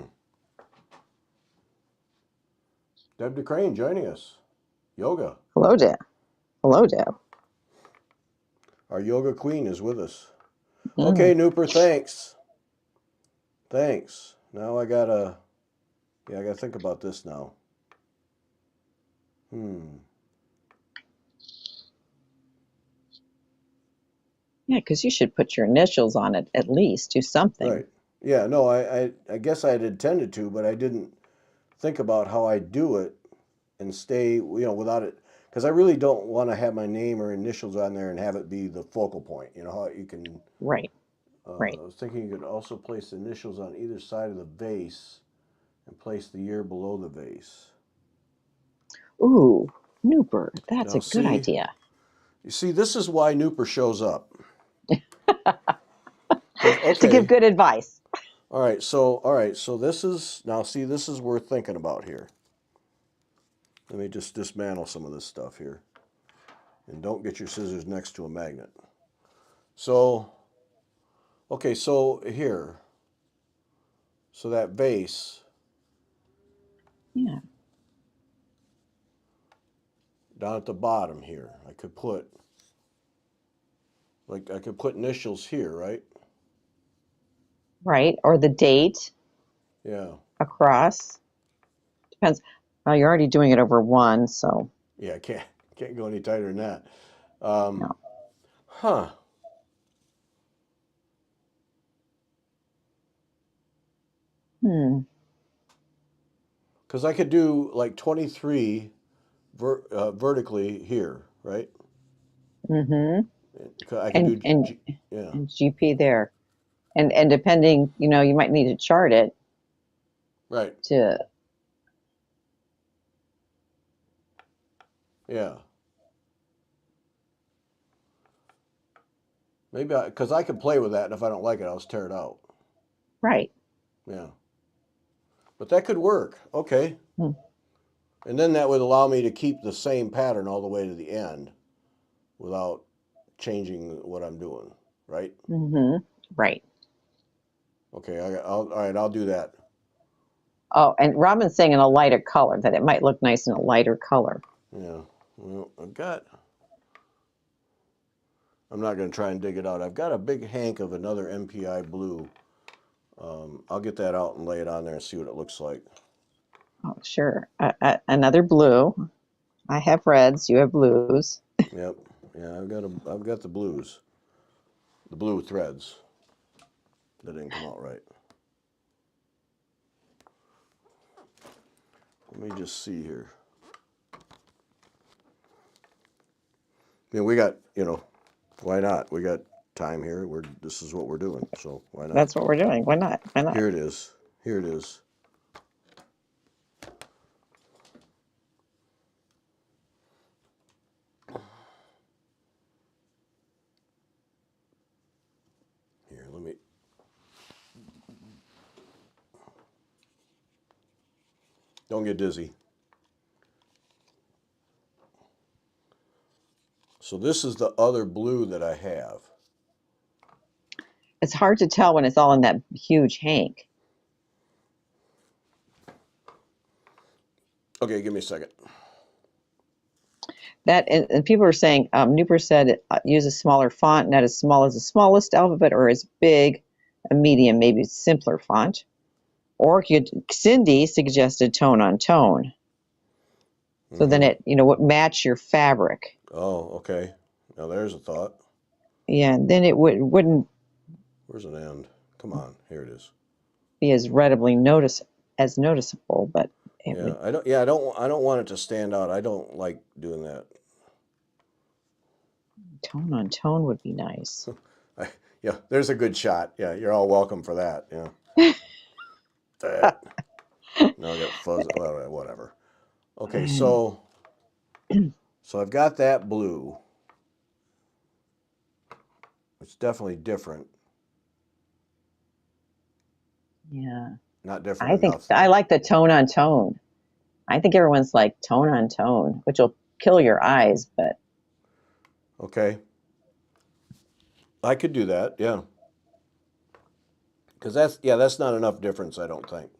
Deb DeCrane joining us. Yoga. Hello, Deb. Hello, Deb. Our yoga queen is with us. Mm. Okay, Nooper, thanks. Thanks. Now I gotta think about this now. Hmm. Yeah, because you should put your initials on it at least. Do something. Right. Yeah, no, I guess I had intended to, but I didn't think about how I do it and stay, without it. Because I really don't want to have my name or initials on there and have it be the focal point. You know how you can, Right, right. I was thinking you could also place initials on either side of the vase and place the year below the vase. Ooh, Nooper. That's Now, a good see, idea. you see, this is why Nooper shows up. Because, To give okay, good advice. all right, so this is worth thinking about here. Let me just dismantle some of this stuff here. And don't get your scissors next to a magnet. So, okay, so here, so that vase Yeah, down at the bottom here, I could put initials here, right? right. Or the date Yeah, across. Depends. Well, you're already doing it over one, so yeah, I can't go any tighter than that. Um, no. huh? Hmm. Because I could do like 23 vertically here, right? Mm-hmm. I could And do, and yeah, and GP there. And depending, you might need to chart it right, to yeah. Maybe because I could play with that, and if I don't like it, I'll just tear it out. right. Yeah, but that could work. Okay, Hmm. and then that would allow me to keep the same pattern all the way to the end without changing what I'm doing. Right? Mm-hmm. Right. Okay. All right. I'll do that. Oh, and Robin's saying in a lighter color that it might look nice in a lighter color. Yeah. Well, I'm not going to try and dig it out. I've got a big hank of another MPI blue. I'll get that out and lay it on there and see what it looks like. Oh, sure. Another blue. I have reds. You have blues. Yep. Yeah, I've got the blues, the blue threads. That didn't come out right. Let me just see here. I mean, we got, why not? We got time here. This is what we're doing, so why not? That's what we're doing. Why not? Why not? Here it is. Here it is. Here, let me. Don't get dizzy. So this is the other blue that I have. It's hard to tell when it's all in that huge hank. Okay, give me a second. That and people are saying, Nooper said, use a smaller font, not as small as the smallest alphabet, or as big, a medium, maybe simpler font. Or Cindy suggested tone on tone. So then it, would match your fabric. Oh, okay. Now there's a thought. Yeah, and then it wouldn't Where's an end? Come on, here it is. be as noticeable, but it Yeah, would I don't. Yeah, I don't want it to stand out. I don't like doing that. tone on tone would be nice. Yeah, there's a good shot. Yeah, you're all welcome for that. Yeah. That. Now I got fuzz. Well, whatever. Okay, so I've got that blue. It's definitely different. Yeah. Not different I think enough I though. like the tone on tone. I think everyone's like tone on tone, which will kill your eyes, but Okay, I could do that. Yeah, because that's not enough difference. I don't think.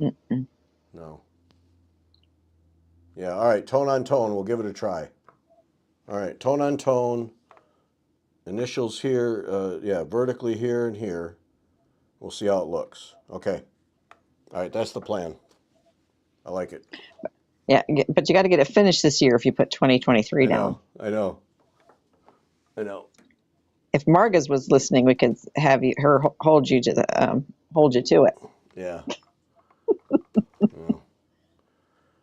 mm-mm. No. Yeah. All right. Tone on tone. We'll give it a try. All right. Tone on tone. Initials here. Yeah. Vertically here and here. We'll see how it looks. Okay. All right. That's the plan. I like it. Yeah, but you got to get it finished this year if you put 2023 I down. know. I know. I know. If Marga's was listening, we could have her hold you to it. Yeah. Yeah.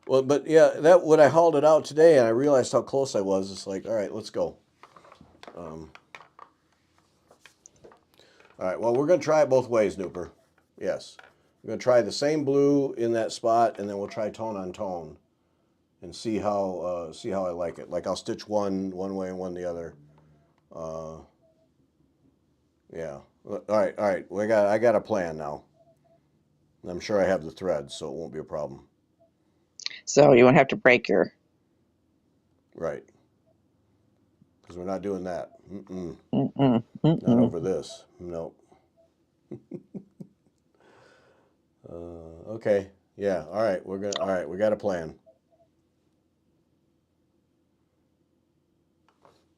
Well, but yeah, that when I hauled it out today and I realized how close I was, it's like, all right, let's go. Um, all right. Well, we're gonna try it both ways, Nooper. Yes, we're gonna try the same blue in that spot, and then we'll try tone on tone, and see how I like it. Like I'll stitch one way and one the other. Uh, yeah. All right. All right. I got a plan now. I'm sure I have the threads, so it won't be a problem. So you won't have to break your. Right. Because we're not doing that. Mm-mm. Mm-mm, Not mm-mm. over this. Nope. Okay. Yeah. All right. All right. We got a plan.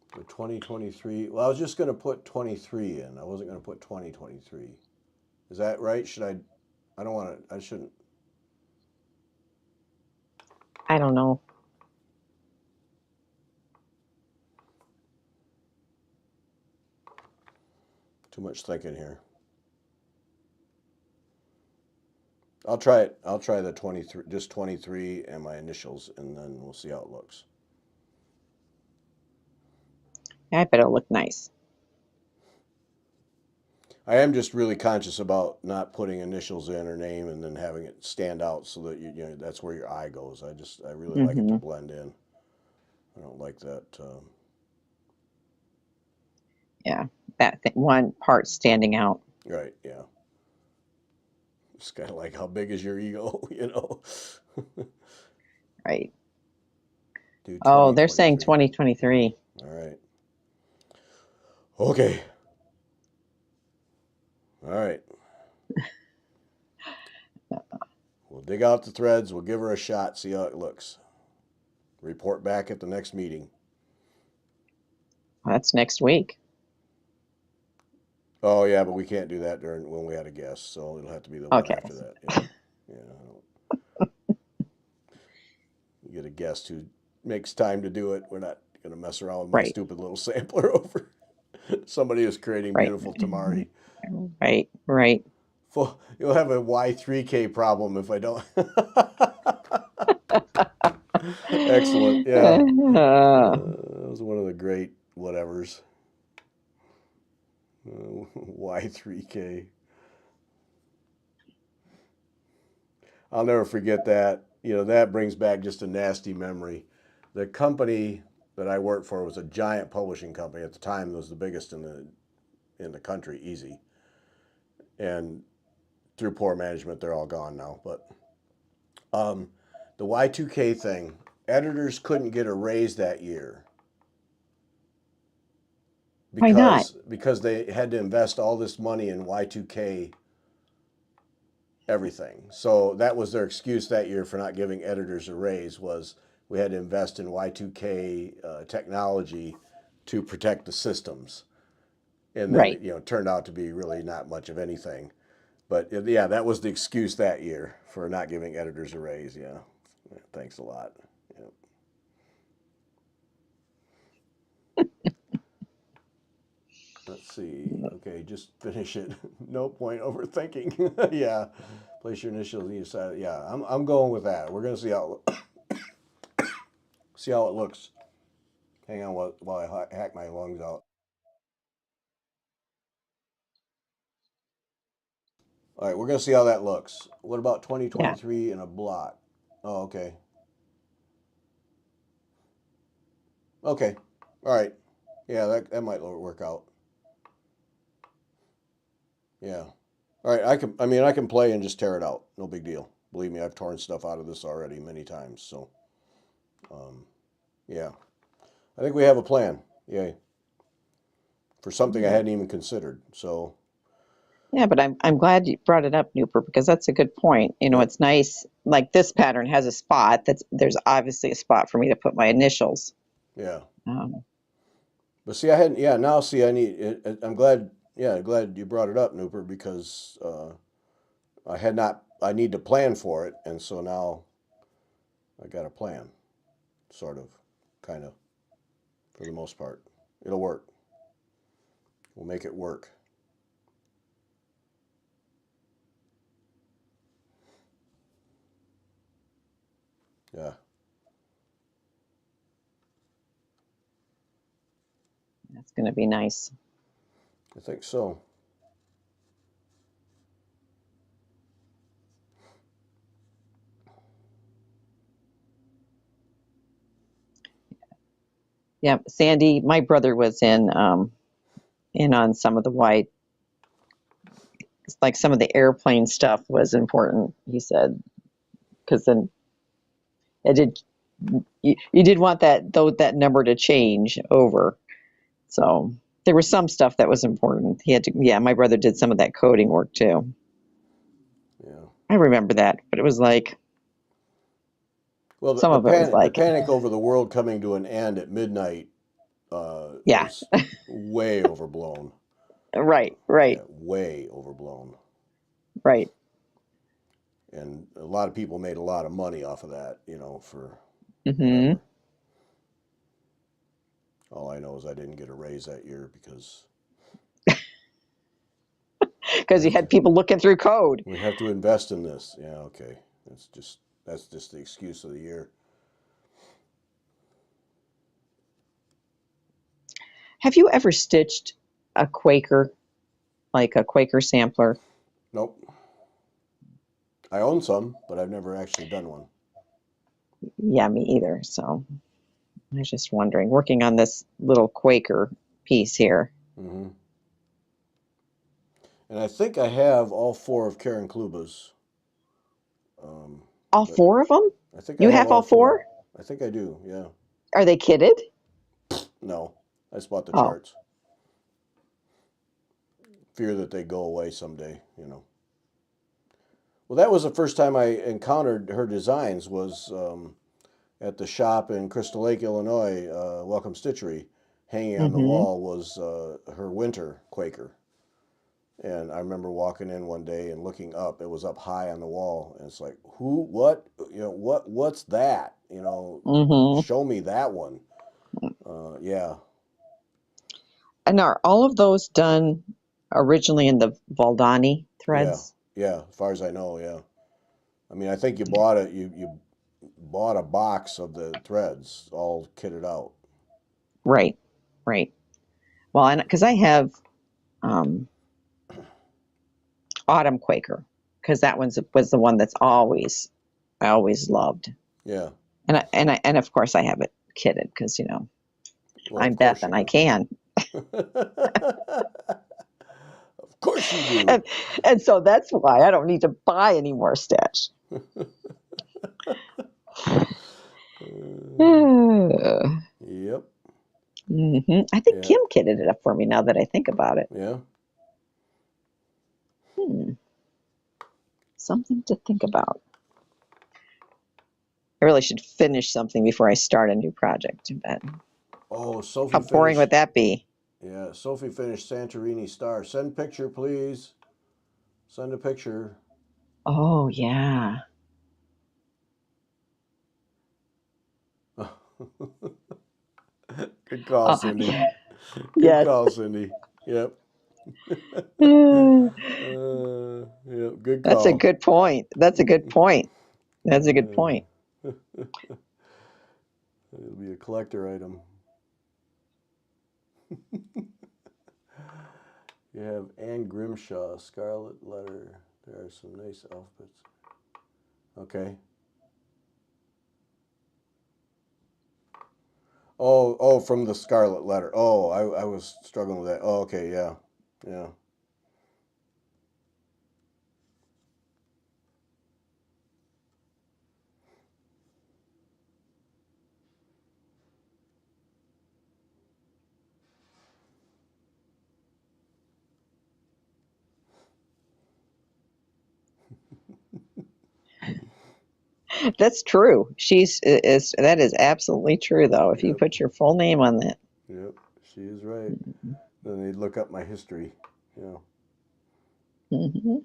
For 2023. Well, I was just gonna put 23 in. I wasn't gonna put 2023. Is that right? Should I? I don't want to. I shouldn't. I don't know. Too much thinking here. I'll try it. I'll try the 23, just 23 and my initials, and then we'll see how it looks. I bet it'll look nice. I am just really conscious about not putting initials in or name and then having it stand out so that you know that's where your eye goes. I really like it to Hmm. blend in. I don't like that. Yeah, one part standing out. Right? Yeah. It's kind of like how big is your ego, you know? Right. Do Oh, they're saying 2023. 2023. All right. Okay. All right. We'll dig out the threads. We'll give her a shot. See how it looks. Report back at the next meeting. That's next week. Oh yeah, but we can't do that during when we had a guest, so it'll have to be the one Okay. after that. Yeah. Yeah. You get a guest who makes time to do it. We're not gonna mess around with my Right. stupid little sampler over. Somebody is creating Right. beautiful tamari. Right. Right. You'll have a Y3K problem if I don't. Excellent. Yeah. Uh, That was one of the great whatevers. Y3K. I'll never forget that. You know, that brings back just a nasty memory. The company that I worked for was a giant publishing company. At the time, it was the biggest in the country, easy. And through poor management, they're all gone now. But the Y2K thing, editors couldn't get a raise that year why not? because they had to invest all this money in Y2K everything. So that was their excuse that year for not giving editors a raise was we had to invest in Y2K technology to protect the systems. And then Right. it turned out to be really not much of anything. But yeah, that was the excuse that year for not giving editors a raise. Yeah. Thanks a lot. Yeah. see. Okay, just finish it. No point overthinking. Yeah, place your initials on each side. Yeah, I'm going with that. We're gonna see how see how it looks. Hang on while I hack my lungs out. All right, we're gonna see how that looks. What about Yeah. 2023 in a block? Oh, okay. Okay. All right. Yeah, that might work out. Yeah. All right. I can play and just tear it out. No big deal. Believe me, I've torn stuff out of this already many times. So, um, yeah. I think we have a plan. Yay. For something I hadn't even considered. So, Yeah, but I'm glad you brought it up, Newper, because that's a good point. yep. It's nice. Like this pattern has a spot. There's obviously a spot for me to put my initials. Yeah. Um, But see, I hadn't. Yeah. Now, see, I need. I'm glad. Yeah, glad you brought it up, Nooper, because I had not. I need to plan for it, and so now I got a plan, sort of, kind of, for the most part. It'll work. We'll make it work. Yeah, that's going to be nice. I think so. Yeah, Sandy, my brother was in on some of the white, like some of the airplane stuff was important. He said because then it did. You did want that number to change over. So there was some stuff that was important. He had to. Yeah, my brother did some of that coding work too. Yeah. I remember that, but it was like Well, some of it was the like, panic over the world coming to an end at midnight yeah, was way overblown. right, right, Yeah, way overblown. right. And a lot of people made a lot of money off of that, for Hmm. whatever. All I know is I didn't get a raise that year because we Because you have to had people looking through code. we have to invest in this. Yeah, okay. That's just the excuse of the year. Have you ever stitched a Quaker, like a Quaker sampler? Nope. I own some, but I've never actually done one. Yeah, me either. So I was just wondering, working on this little Quaker piece here. Hmm. And I think I have all four of Karen Kluba's. Um, All but four of them? I think I You have have all all four. four? I think I do. Yeah. Are they kitted? No, I just bought the Oh, charts. Fear that they go away someday. Well, that was the first time I encountered her designs. Was at the shop in Crystal Lake, Illinois, Welcome Stitchery. Hanging on the mm-hmm. wall was her winter Quaker. And I remember walking in one day and looking up. It was up high on the wall, and it's like, who, what, what's that? Mm-hmm. Show me that one. Yeah, And are all of those done originally in the Valdani yeah, threads? yeah. As far as I know, yeah. I mean, I think you bought it. You bought a box of the threads all kitted out. Right, right. Well, and because I have um, Autumn Quaker, because that was the one that's I always loved, Yeah. and of course I have it kitted because Well, I'm of Beth course you and I do. can. Of course you do. and and so that's why I don't need to buy any more stitch. Hmm. Yep. I think Yeah. Kim kitted it up for me now that I think about it. Yeah. Hmm. Something to think about. I really should finish something before I start a new project. But Oh, how Sophie boring would finished. that be? Yeah, Sophie finished Santorini Star. Send picture, please. Send a picture. Oh yeah. Good call, Oh Cindy. Good yes. call, Cindy. Yep. Yeah, good That's a call. good point. That's a good point. That's a good Uh, point. It'll be a collector item. You have Anne Grimshaw, Scarlet Letter. There are some nice outfits. Okay. Oh, from the Scarlet Letter. Oh, I was struggling with that. Oh, okay, yeah, yeah. That's true. She's is that is absolutely true though. If you Yep, put your full name on that. yep. She is right. Then they'd look up my history. Yeah, Hmm.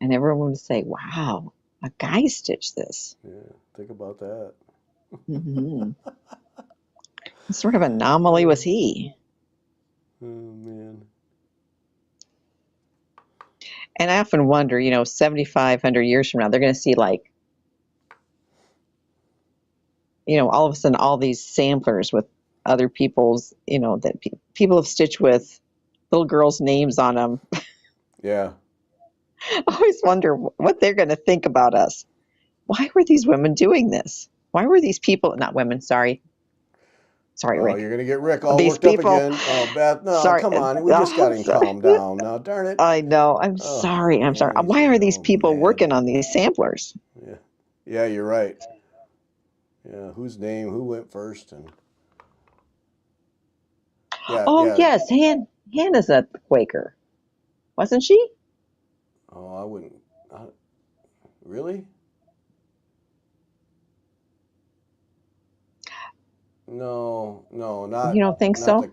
And everyone would say, "Wow, a guy stitched this." yeah. Think about that. Hmm. What sort of anomaly Uh, was he? oh man. And I often wonder, 7,500 years from now, they're going to see like, all of a sudden, all these samplers with other people's, that people have stitched with little girls' names on them. Yeah. I always wonder what they're going to think about us. Why were these women doing this? Why were these people, not women, sorry, Oh, you're Rick. gonna get Rick all These worked up people, again. Oh, Beth, no, sorry, come on. We just oh, got him sorry. calmed down. Now, darn it. I know, Oh I'm sorry. man, he's Why are getting these all people mad. working on these samplers? Yeah, yeah, you're right. Yeah, whose name? Who went first? And yeah, Oh, yeah. yes, Hannah's a Quaker, wasn't she? Oh, I wouldn't. Uh, really? No, no, You don't think not so?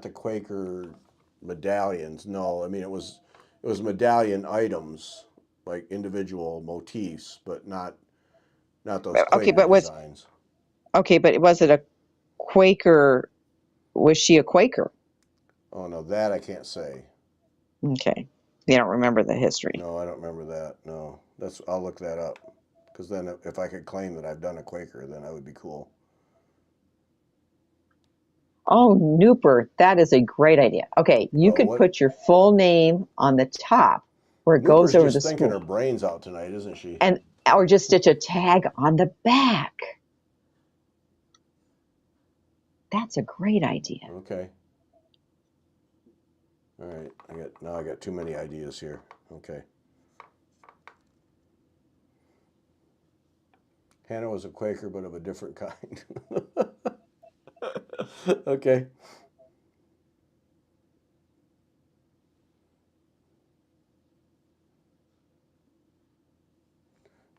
the Quaker medallions. No, I mean it was medallion items like individual motifs, but not those Okay, Quaker designs. but was it a Quaker? Was she a Quaker? Oh no, that I can't say. Okay, you don't remember the history. No, I don't remember that. No, that's I'll look that up because then if I could claim that I've done a Quaker, then I would be cool. Oh, Nooper, that is a great idea. Okay, you Oh, could what? put your full name on the top where it goes Nooper's over the just thinking spool, her brains out tonight, isn't she? and or just stitch a tag on the back. That's a great idea. Okay. All right. I got too many ideas here. Okay. Hannah was a Quaker, but of a different kind. Okay.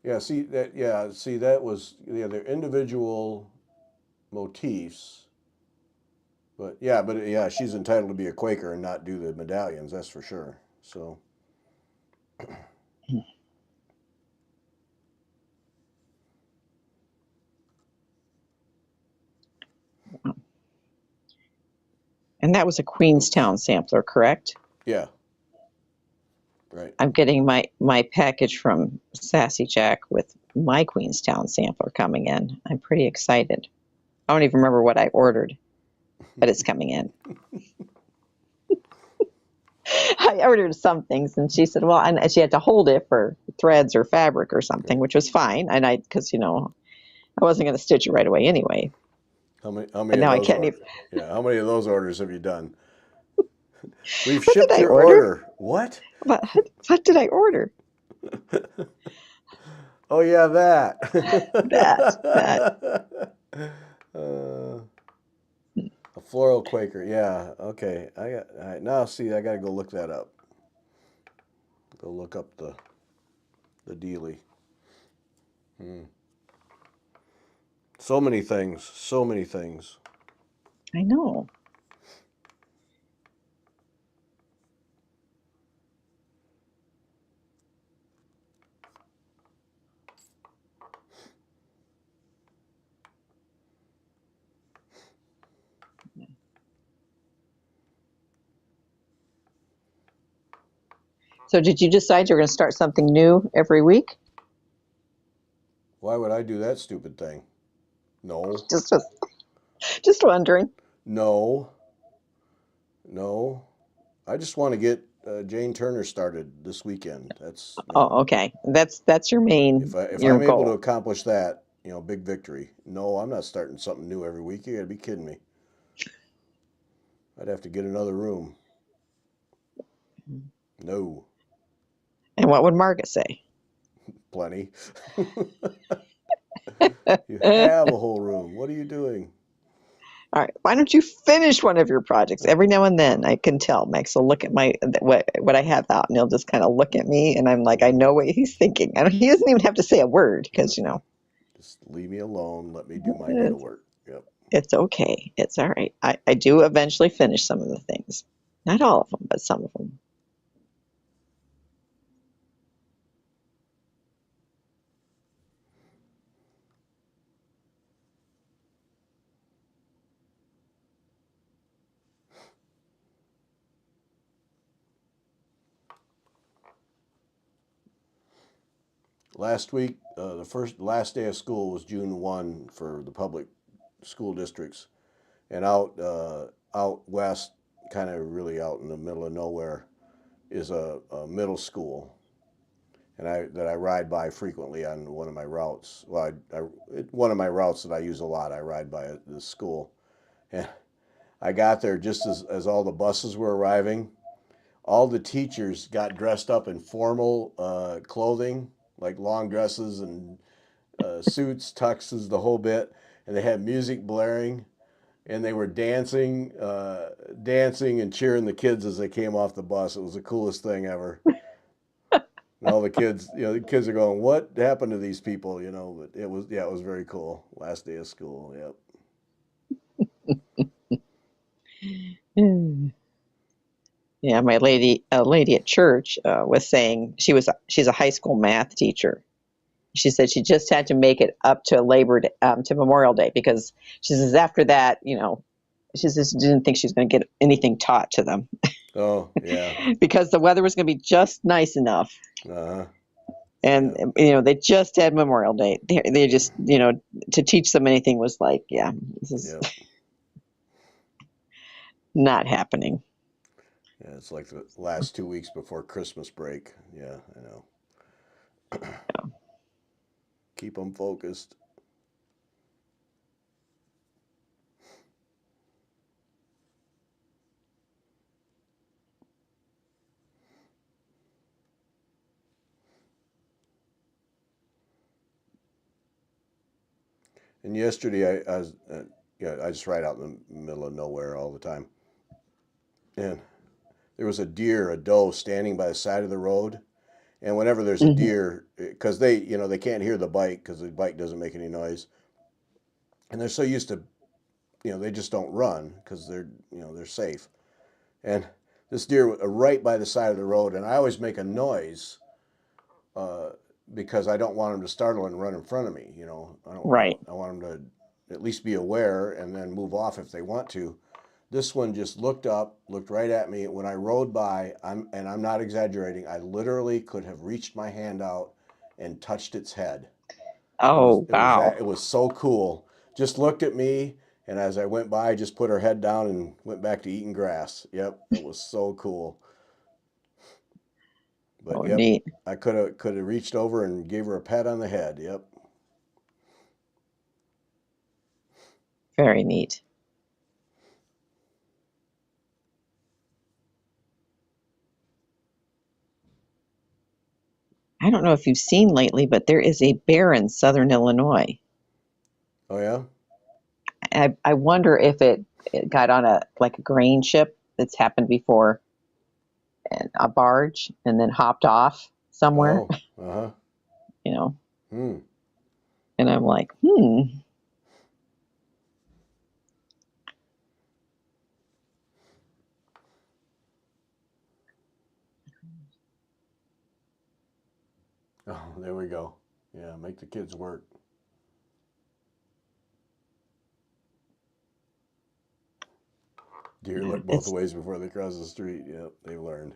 Yeah. See that. Yeah. See that was they're individual motifs, but yeah, she's entitled to be a Quaker and not do the medallions. That's for sure. So And that was a oops. Queenstown sampler, correct? Yeah. Right. I'm getting my package from Sassy Jack with my Queenstown sampler coming in. I'm pretty excited. I don't even remember what I ordered, but it's coming in. I ordered some things, and she said, "Well," and she had to hold it for threads or fabric or something, Right. which was fine. And because I wasn't going to stitch it right away anyway. How But many of now I those can't are? even. Yeah. How many of those orders have you done? We've What did shipped I your order? order. What? What, what did I order? Oh yeah, that. That. uh, a floral Quaker. Yeah. Okay. All right, now. See, I got to go look that up. Go look up the dealie. Hmm. So many things. So many things. I know. So did you decide you're going to start something new every week? Why would I do that stupid thing? No, Just just wondering. no, no. I just want to get Jane Turner started this weekend. That's, Oh, okay. That's your main if your I'm able to goal. accomplish that, big victory. No, I'm not starting something new every week. You got to be kidding me. I'd have to get another room. No, And what would Margaret say? plenty. You All have a whole room. What are you doing? right. Why don't you finish one of your projects? Every now and then I can tell Max will look at my what I have out and he'll just kind of look at me and I'm like, I know what he's thinking. And he doesn't even have to say a word Yep. because Just leave me alone. Let me do my it's, needlework. Yep. it's okay. It's all right. I do eventually finish some of the things. Not all of them, but some of them. Last week, the last day of school was June 1 for the public school districts, and out west, kind of really out in the middle of nowhere, is a middle school, and I ride by frequently on one of my routes. Well, one of my routes that I use a lot. I ride by this school, and I got there just as all the buses were arriving. All the teachers got dressed up in formal clothing, like long dresses and suits, tuxes, the whole bit, and they had music blaring, and they were dancing and cheering the kids as they came off the bus. It was the coolest thing ever. And all the kids, the kids are going, "What happened to these people?" But it was very cool. Last day of school. Yep. Yeah, my a lady at church was saying she's a high school math teacher. She said she just had to make it up to Labor Day, to Memorial Day because she says after that, she says she didn't think she was going to get anything taught to them Oh yeah. because the weather was going to be just nice enough. Uh huh. And Yeah. they just had Memorial Day. They just to teach them anything was like, yeah, this is Yep. not happening. Yeah. It's like the last 2 weeks before Christmas break. Yeah, I know. Keep them focused. And yesterday, I was, yeah, I just ride out in the middle of nowhere all the time. And there was a doe standing by the side of the road. And whenever there's a Hmm. deer, because they can't hear the bike because the bike doesn't make any noise. And they're so used to, they just don't run because they're safe. And this deer was right by the side of the road. And I always make a noise uh, because I don't want them to startle and run in front of me. Right. I want them to at least be aware and then move off if they want to. This one just looked up, looked right at me. When I rode by, I'm not exaggerating. I literally could have reached my hand out and touched its head. Oh, wow. It was so cool. Just looked at me, and as I went by, just put her head down and went back to eating grass. Yep, it was so cool. Oh, But yep, neat. I could have reached over and gave her a pat on the head. Yep. Very neat. I don't know if you've seen lately, but there is a bear in southern Illinois. Oh yeah. I wonder if it got on a grain ship that's happened before, and a barge, and then hopped off somewhere, Oh. Uh huh. you know. Hmm. And I'm like, hmm. Oh, there we go. Yeah, make the kids work. Deer Yeah, look both ways before they cross the street. Yep, they've learned.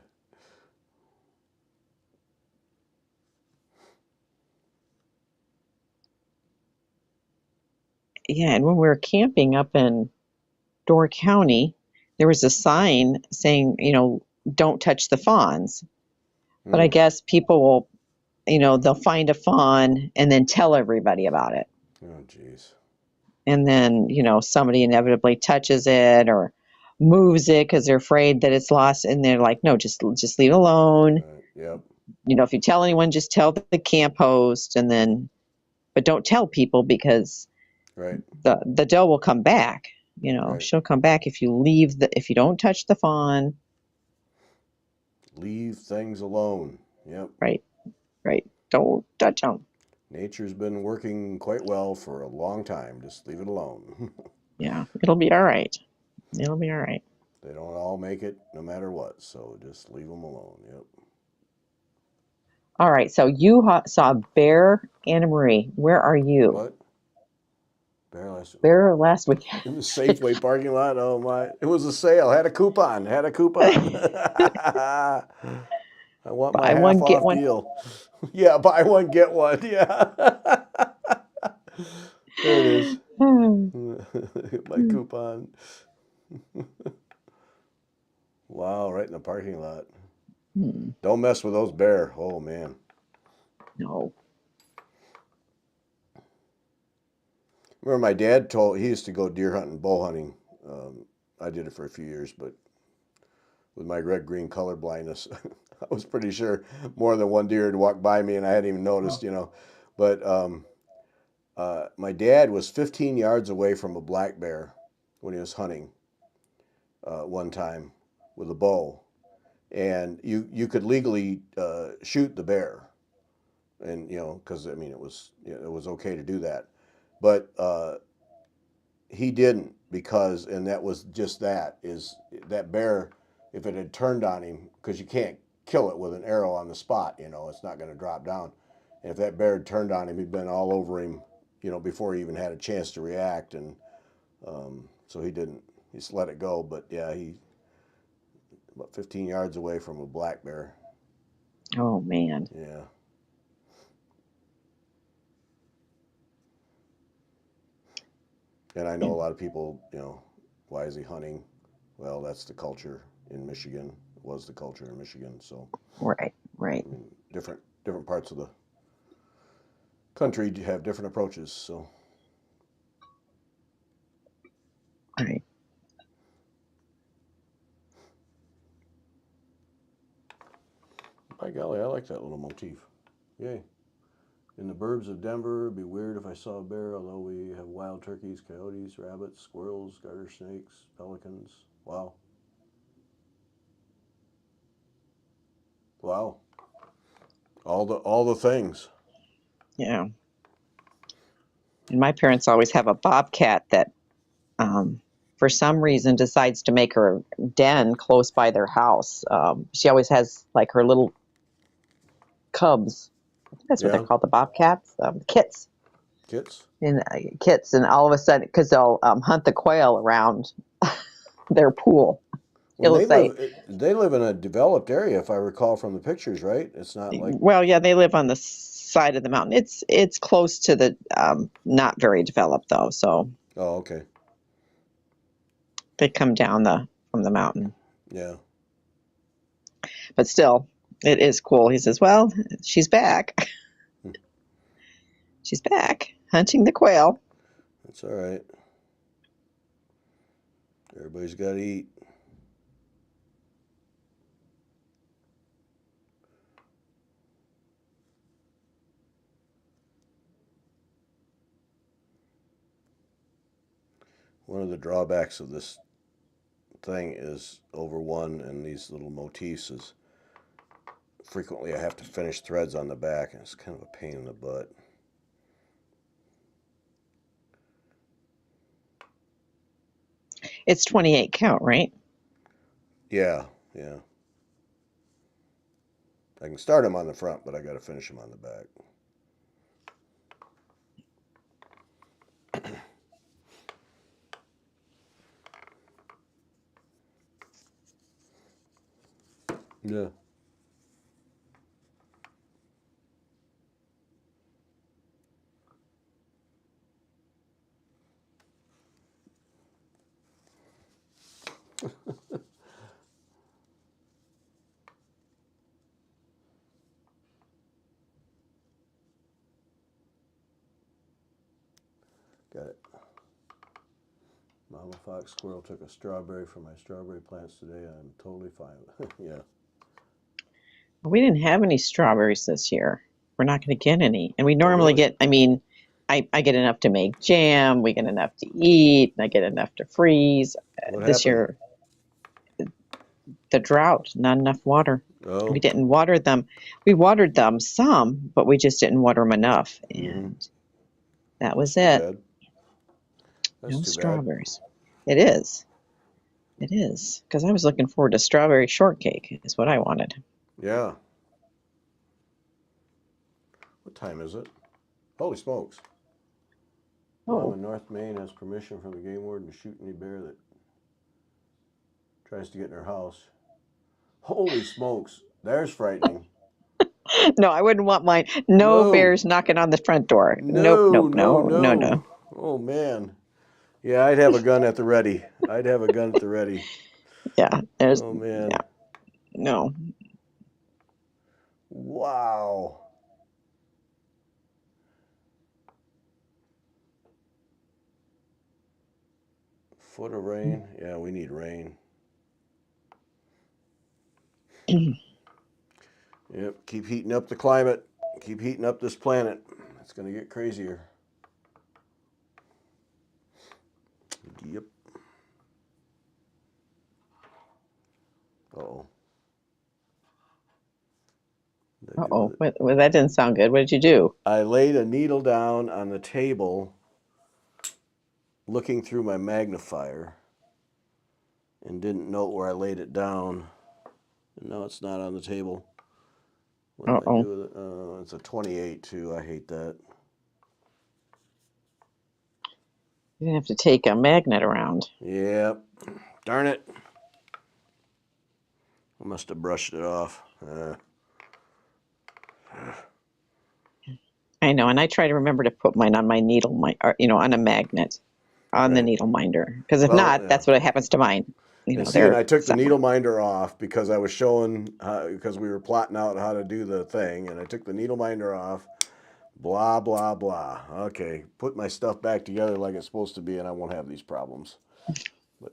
yeah, and when we were camping up in Door County, there was a sign saying, don't touch the fawns. But I guess people will, they'll find a fawn and then tell everybody about it. Oh, jeez. And then, somebody inevitably touches it or moves it because they're afraid that it's lost. And they're like, no, just leave it alone. Yep. If you tell anyone, just tell the camp host, but don't tell people because Right. the doe will come back. Right. She'll come back if you don't touch the fawn. Leave things alone. Yep. Right. Don't touch them. Nature's been working quite well for a long time. Just leave it alone. Yeah, it'll be all right. It'll be all right. They don't all make it no matter what, so just leave them alone. Yep. All right, so you saw Bear, Anna Marie. Where are you? What? Bear last Bear last week. in the Safeway parking lot. Oh my! It was a sale. Had a coupon. I want my Buy one, half get off one. deal. Yeah, buy one get one. Yeah. There it is. My coupon. Wow, right in the parking lot. Don't mess with those bear. Oh man. No. Remember my dad he used to go deer hunting, bow hunting. I did it for a few years, but with my red green color blindness, I was pretty sure more than one deer had walked by me and I hadn't even noticed, But my dad was 15 yards away from a black bear when he was hunting one time with a bow, and you could legally shoot the bear, and because it was okay to do that, but he didn't and that was just that bear, if it had turned on him, because you can't kill it with an arrow on the spot, it's not going to drop down. And if that bear had turned on him, he'd been all over him, before he even had a chance to react. And so he didn't. He just let it go. But yeah, he about 15 yards away from a black bear. Oh man. Yeah. And I know a lot of people, why is he hunting? Well, that's the culture in Michigan. It was the culture in Michigan. So Right. I mean, different parts of the country have different approaches. So Right. by golly, I like that little motif. Yay. In the burbs of Denver, it'd be weird if I saw a bear, although we have wild turkeys, coyotes, rabbits, squirrels, garter snakes, pelicans. Wow. Wow. All the things. Yeah. And my parents always have a bobcat that, for some reason, decides to make her den close by their house. She always has like her little cubs. I think that's what they're called, the bobcats, kits. Kits? Kits, and all of a sudden, because they'll hunt the quail around their pool. Well, It'll say, they live in a developed area, if I recall from the pictures, right? It's not like. well, yeah, they live on the side of the mountain. It's close to the not very developed though, so Oh, okay. they come down from the mountain. Yeah. But still, it is cool. He says, "Well, she's back. She's back hunting the quail." That's all right. Everybody's got to eat. One of the drawbacks of this thing is over one and these little motifs is frequently I have to finish threads on the back, and it's kind of a pain in the butt. It's 28 count, right? Yeah, yeah. I can start them on the front, but I got to finish them on the back. Yeah. Got it. Mama fox squirrel took a strawberry from my strawberry plants today. I'm totally fine with it. Yeah. We didn't have any strawberries this year. We're not going to get any. And we Oh, normally really? get, I mean, I get enough to make jam, we get enough to eat, and I get enough to freeze. What This happened? year, the drought, not enough water. Oh. We didn't water them. We watered them some, but we just didn't water them enough. Mm-hmm. And that was That's too it. bad. That's No too bad. strawberries. It is. It is. Because I was looking forward to strawberry shortcake, is what I wanted. Yeah. What time is it? Holy smokes. Mom Oh, in North Maine has permission from the game warden to shoot any bear that tries to get in her house. Holy smokes. There's frightening. no, I wouldn't want mine. No No. bears knocking on the front door. Nope, No, nope, no, no, no, no. no. Oh, man. Yeah, I'd have a gun at the ready. I'd have a gun at the ready. Yeah, there's, Oh, man. yeah, no. Wow. Foot of rain. Yeah, we need rain. Yep, keep heating up the climate. Keep heating up this planet. It's going to get crazier. Yep. Uh-oh. Uh-oh, well, that didn't sound good. What did you do? I laid a needle down on the table looking through my magnifier and didn't note where I laid it down. And now it's not on the table. What did I Uh-oh. do with it? It's a 28 too. I hate that. You didn't have to take a magnet around. Yep. Darn it. I must have brushed it off. I know, and I try to remember to put mine on my needle, on a magnet, on the Right. needle minder. Because if Well, not, yeah. that's what happens to mine. And see, and They're I took the somewhere. needle minder off because I was showing, because we were plotting out how to do the thing, and I took the needle minder off. Blah, blah, blah. Okay, put my stuff back together like it's supposed to be, and I won't have these problems. But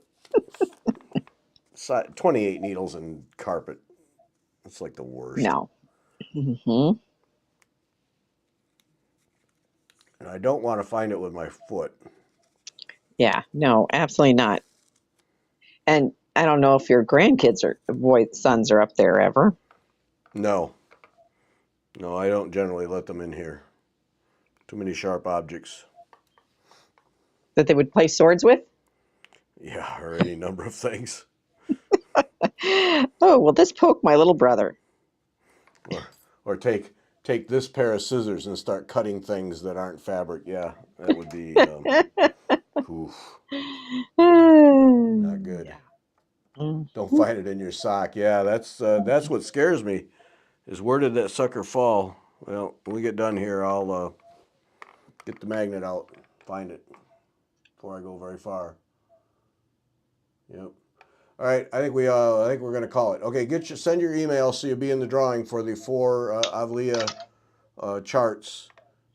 28 needles in carpet, it's like the worst. No. Mm-hmm. And I don't want to find it with my foot. Yeah, no, absolutely not. And I don't know if your grandkids or sons are up there ever. No. No, I don't generally let them in here. Too many sharp objects. That they would play swords with? Yeah, or any number of things. Oh, well, this poked my little brother. Or take this pair of scissors and start cutting things that aren't fabric. Yeah, that would be oof, not good. Yeah. Mm. Don't find it in your sock. Yeah, that's what scares me. Is where did that sucker fall? Well, when we get done here, I'll get the magnet out, find it before I go very far. Yep. All right, I think we're gonna call it. Okay, send your email so you'll be in the drawing for the 4 Avlia charts.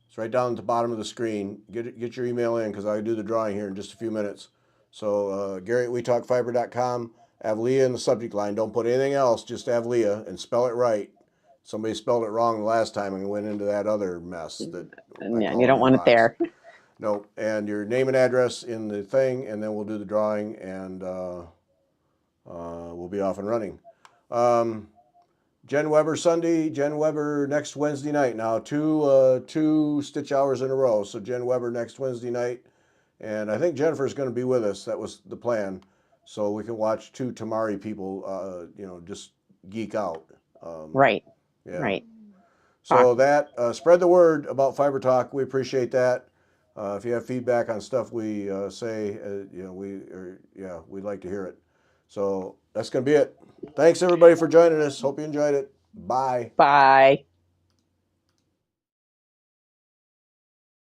It's right down at the bottom of the screen. Get your email in because I'll do the drawing here in just a few minutes. So Gary at WeTalkFiber.com, Avlia in the subject line. Don't put anything else, just Avlia, and spell it right. Somebody spelled it wrong the last time and went into that other mess that Yeah, you don't want it there. No, and your name and address in the thing, and then we'll do the drawing, and we'll be off and running. Jen Weber Sunday, Jen Weber next Wednesday night. Now two stitch hours in a row. So Jen Weber next Wednesday night, and I think Jennifer's going to be with us. That was the plan, so we can watch 2 Tamari people, just geek out. Right. Yeah. Right. So that spread the word about Fiber Talk. We appreciate that. If you have feedback on stuff we say, we'd like to hear it. So that's going to be it. Thanks everybody for joining us. Hope you enjoyed it. Bye. Bye.